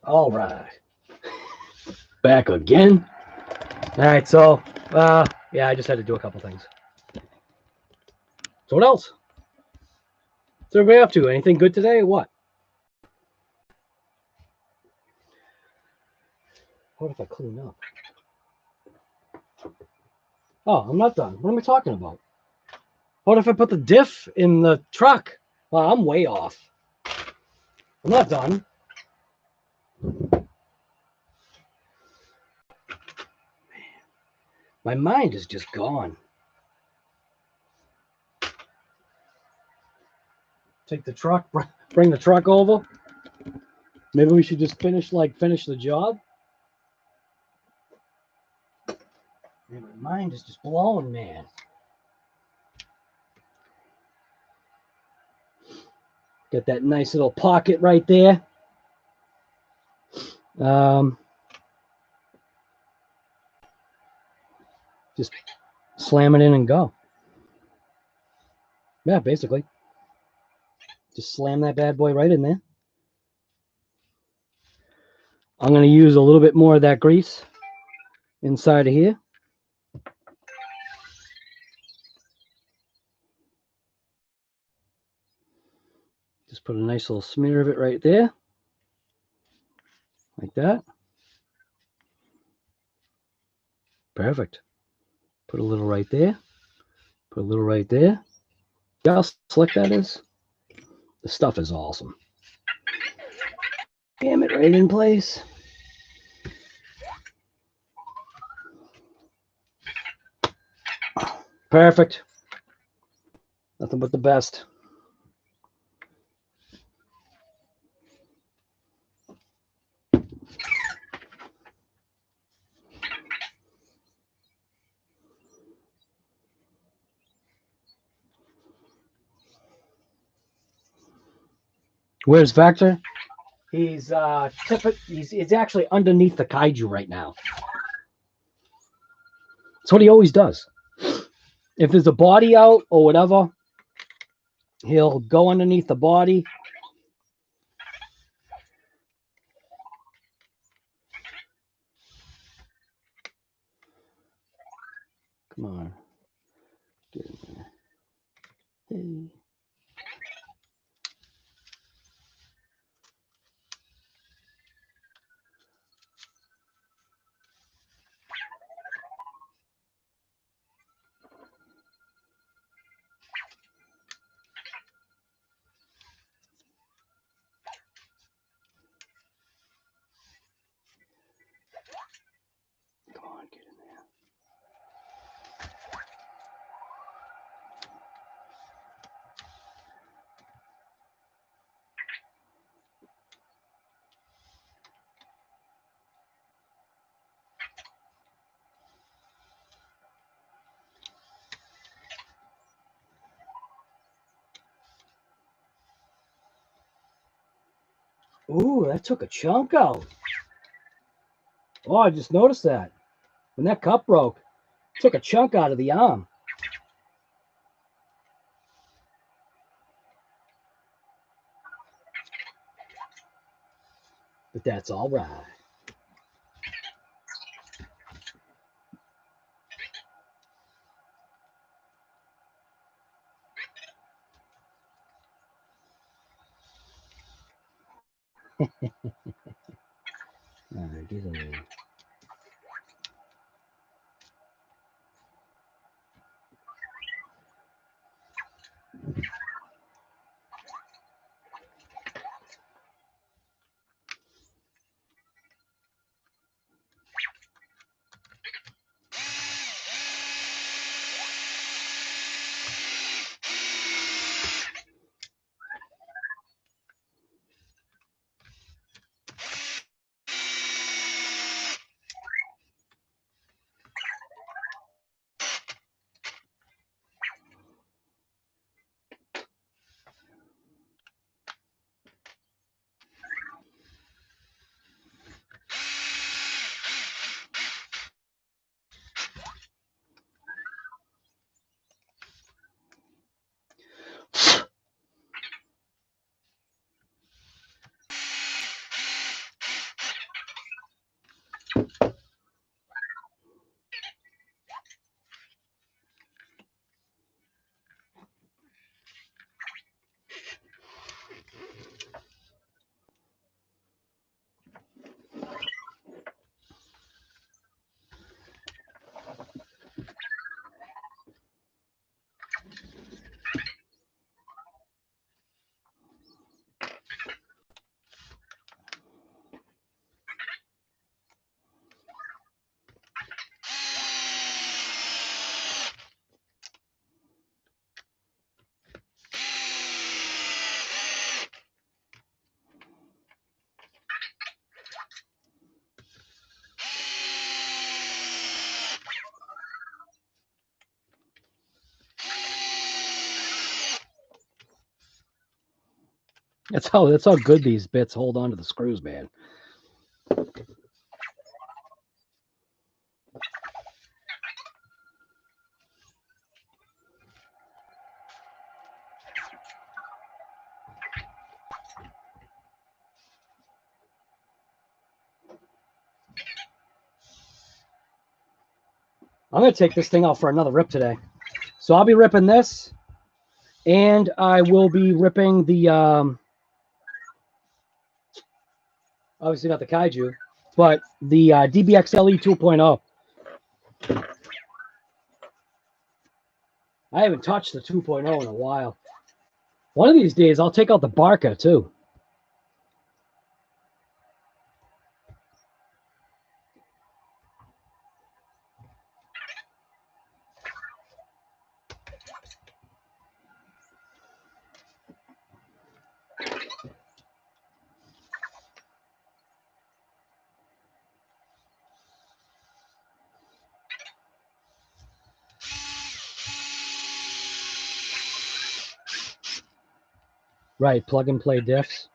All right. Back again. All right, so, yeah, I just had to do a couple things. So what else? What's everybody up to? Anything good today or what? What if I clean up? Oh, I'm not done. What am I talking about? What if I put the diff in the truck? Well, I'm way off. I'm not done. My mind is just gone. Take the truck, bring the truck over. Maybe we should just finish the job. Man, my mind is just blown, man. Got that nice little pocket right there. Just slam it in and go. Yeah, basically. Just slam that bad boy right in there. I'm going to use a little bit more of that grease inside of here. Just put a nice little smear of it right there. Like that. Perfect. Put a little right there. Put a little right there. See how slick that is? The stuff is awesome. Jam it right in place. Perfect. Nothing but the best. Where's Vector? He's he's actually underneath the Kaiju right now. That's what he always does. If there's a body out or whatever, he'll go underneath the body. Come on. Get in there. Hey. Come on, get in there. Ooh, that took a chunk out. Oh, I just noticed that. When that cup broke, it took a chunk out of the arm. But that's all right. All right, get in there. That's how good these bits hold on to the screws, man. I'm going to take this thing out for another rip today. So I'll be ripping this, and I will be ripping the, obviously not the Kaiju, but the DBXLE 2.0. I haven't touched the 2.0 in a while. One of these days, I'll take out the Barca, too. Right, plug and play diffs.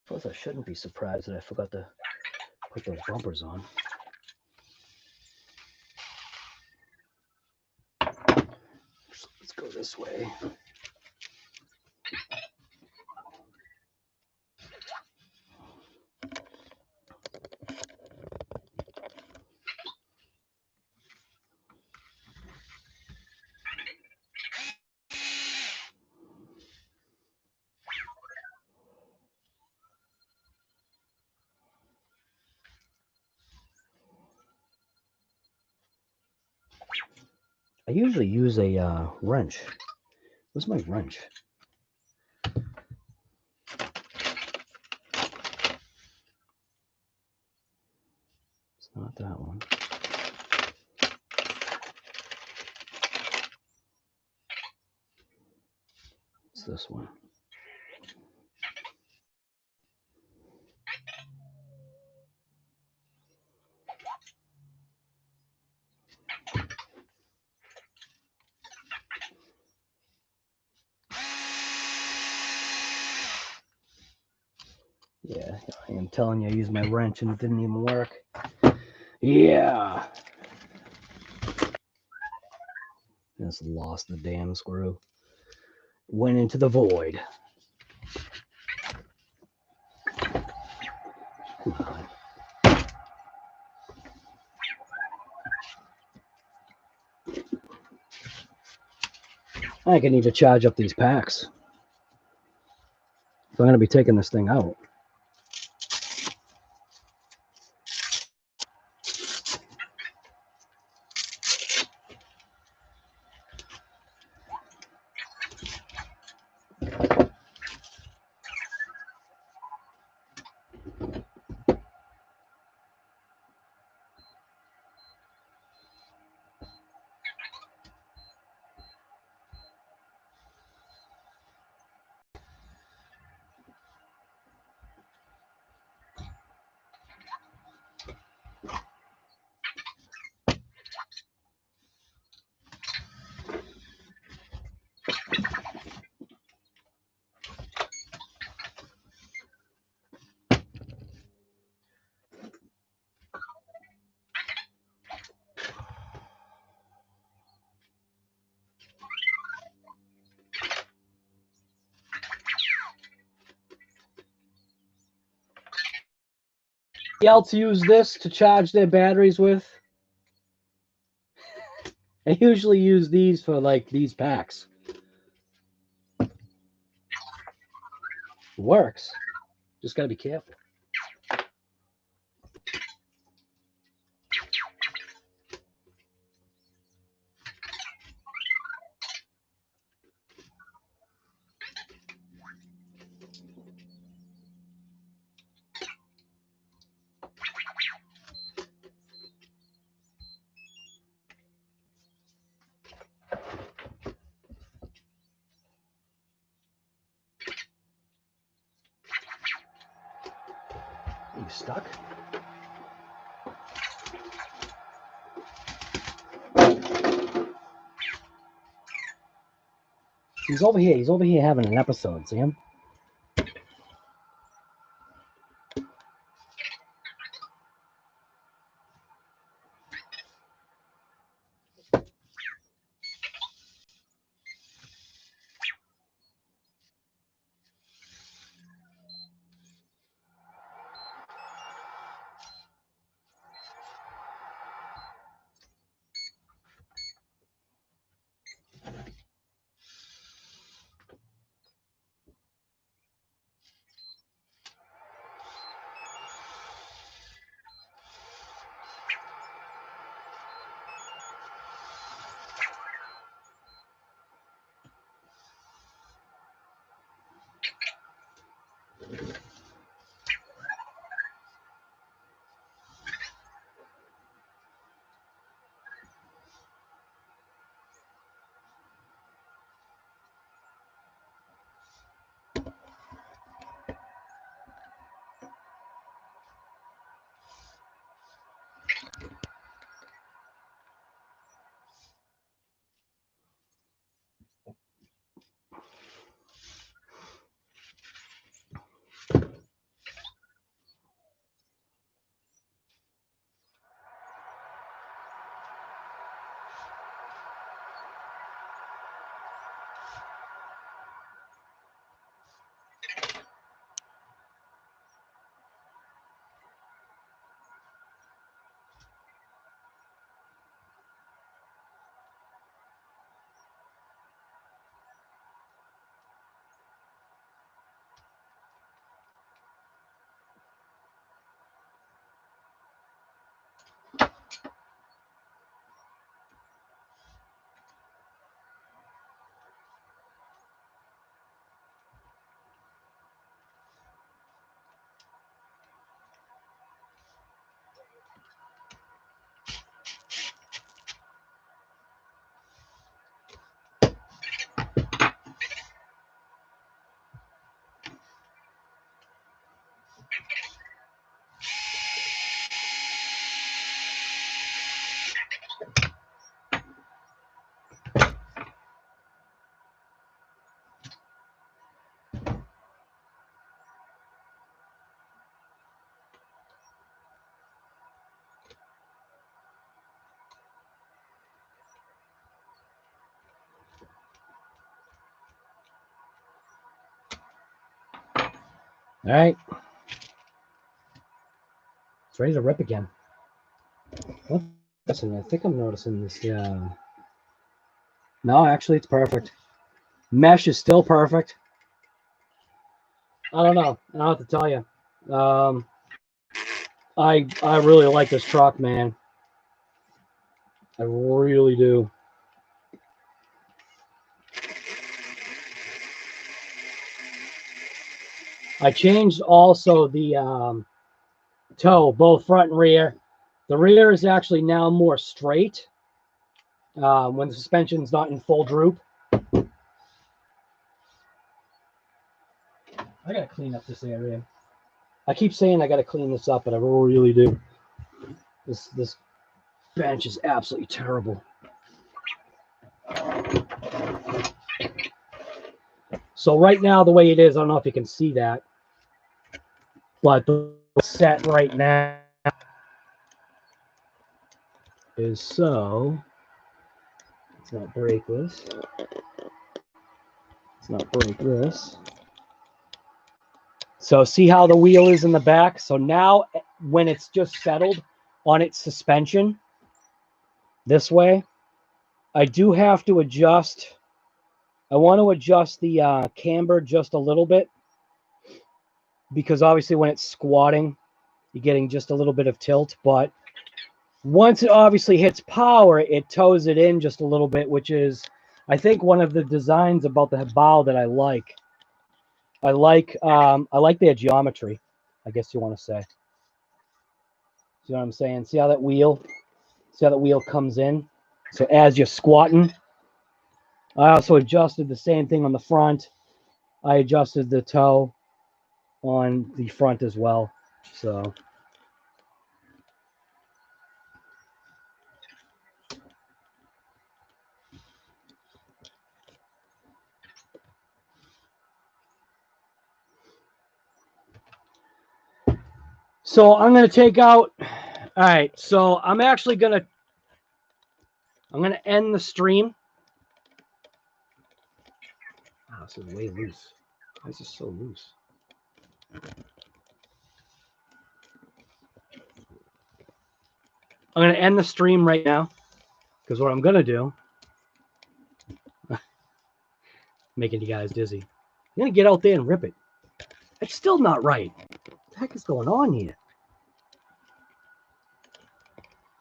Suppose I shouldn't be surprised that I forgot to put those bumpers on. Let's go this way. I usually use a wrench. Where's my wrench? It's not that one. It's this one. Yeah, I am telling you, I used my wrench and it didn't even work. Yeah. Just lost the damn screw. Went into the void. Come on. I think I need to charge up these packs. So I'm going to be taking this thing out. Else use this to charge their batteries with? I usually use these for like these packs. Works. Just gotta be careful. stuck? He's over here. He's over here having an episode. See him? All right. It's ready to rip again. Listen, I think I'm noticing this. Yeah. No, actually, it's perfect. Mesh is still perfect. I don't know. I don't know what to tell you. I really like this truck, man. I really do. I changed also the toe, both front and rear. The rear is actually now more straight when the suspension's not in full droop. I gotta clean up this area. I keep saying I gotta clean this up, but I really do. This bench is absolutely terrible. So right now, the way it is, I don't know if you can see that, but the set right now is so. Let's not break this. Let's not break this. So see how the wheel is in the back? So now when it's just settled on its suspension this way, I do have to adjust. I want to adjust the camber just a little bit because obviously when it's squatting, you're getting just a little bit of tilt. But once it obviously hits power, it toes it in just a little bit, which is, I think, one of the designs about the bow that I like. I like their geometry, I guess you want to say. See what I'm saying? See how that wheel comes in? So as you're squatting, I also adjusted the same thing on the front. I adjusted the toe on the front as well. So I'm going to take out. All right. So I'm actually going to end the stream. Wow, this is way loose. Why is this so loose? I'm going to end the stream right now because what I'm going to do, making you guys dizzy. I'm going to get out there and rip it. It's still not right. What the heck is going on here?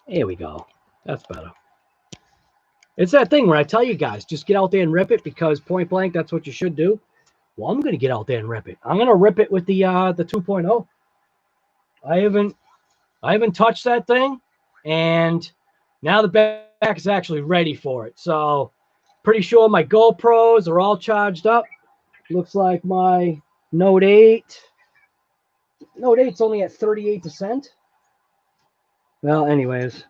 There we go. That's better. It's that thing where I tell you guys, just get out there and rip it because point blank, that's what you should do. Well, I'm going to get out there and rip it. I'm going to rip it with the 2.0. I haven't touched that thing, and now the back is actually ready for it. So pretty sure my GoPros are all charged up. Looks like my Note 8's only at 38%. Well, anyways,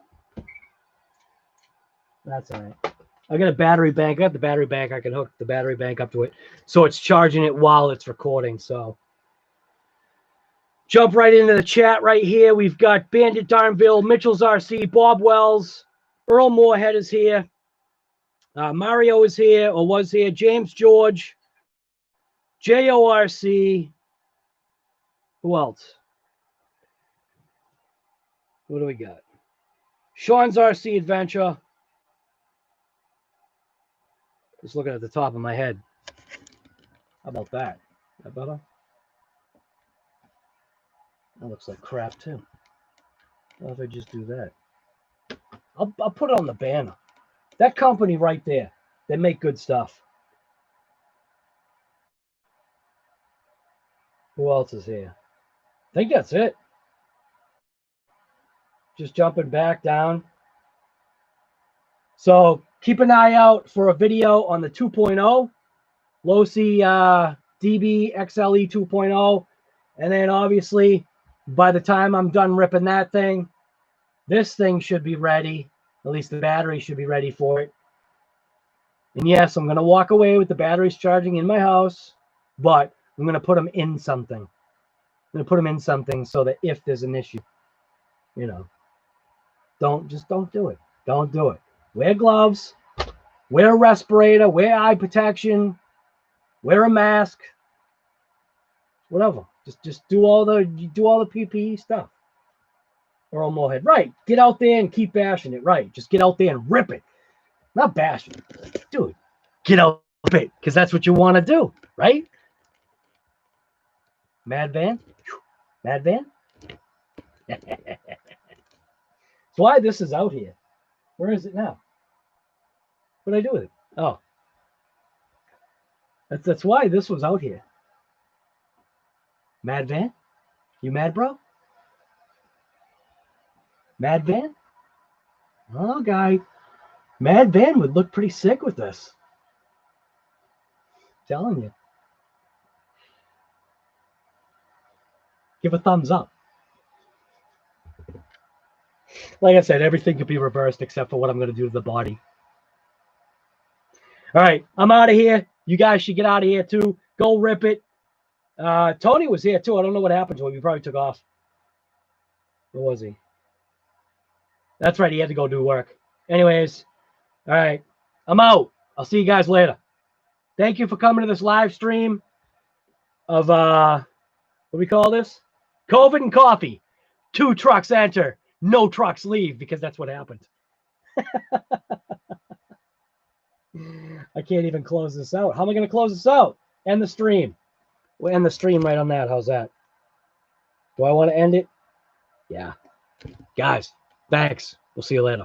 that's all right. I got a battery bank. I got the battery bank. I can hook the battery bank up to it, so it's charging it while it's recording. So jump right into the chat right here. We've got Bandit Darnville, Mitchell's RC, Bob Wells, Earl Moorhead is here. Mario is here or was here. James George, JORC. Who else? What do we got? Sean's RC Adventure. Just looking at the top of my head. How about that? Is that better? That looks like crap too. What if I just do that? I'll put it on the banner. That company right there, they make good stuff. Who else is here? I think that's it. Just jumping back down. So keep an eye out for a video on the 2.0, Losi DB XLE 2.0. And then obviously, by the time I'm done ripping that thing, this thing should be ready. At least the battery should be ready for it. And yes, I'm going to walk away with the batteries charging in my house, but I'm going to put them in something. I'm going to put them in something so that if there's an issue, you know, don't do it. Don't do it. Wear gloves, wear a respirator, wear eye protection, wear a mask, whatever. Just do all the PPE stuff. Earl Moorhead. Right. Get out there and keep bashing it. Right. Just get out there and rip it. Not bashing it. Dude, get out of it because that's what you want to do. Right? Mad Van? Mad Van? That's why this is out here. Where is it now? What did I do with it? Oh. That's why this was out here. Mad Van? You mad, bro? Mad Van? Oh, guy. Mad Van would look pretty sick with this. I'm telling you. Give a thumbs up. Like I said, everything could be reversed except for what I'm going to do to the body. All right, I'm out of here. You guys should get out of here too. Go rip it. Tony was here too. I don't know what happened to him. He probably took off. Where was he? That's right. He had to go do work. Anyways, all right. I'm out. I'll see you guys later. Thank you for coming to this live stream of, what do we call this? COVID and coffee. 2 trucks enter. No trucks leave because that's what happened. I can't even close this out. How am I going to close this out? End the stream. We'll end the stream right on that. How's that? Do I want to end it? Yeah. Guys, thanks. We'll see you later.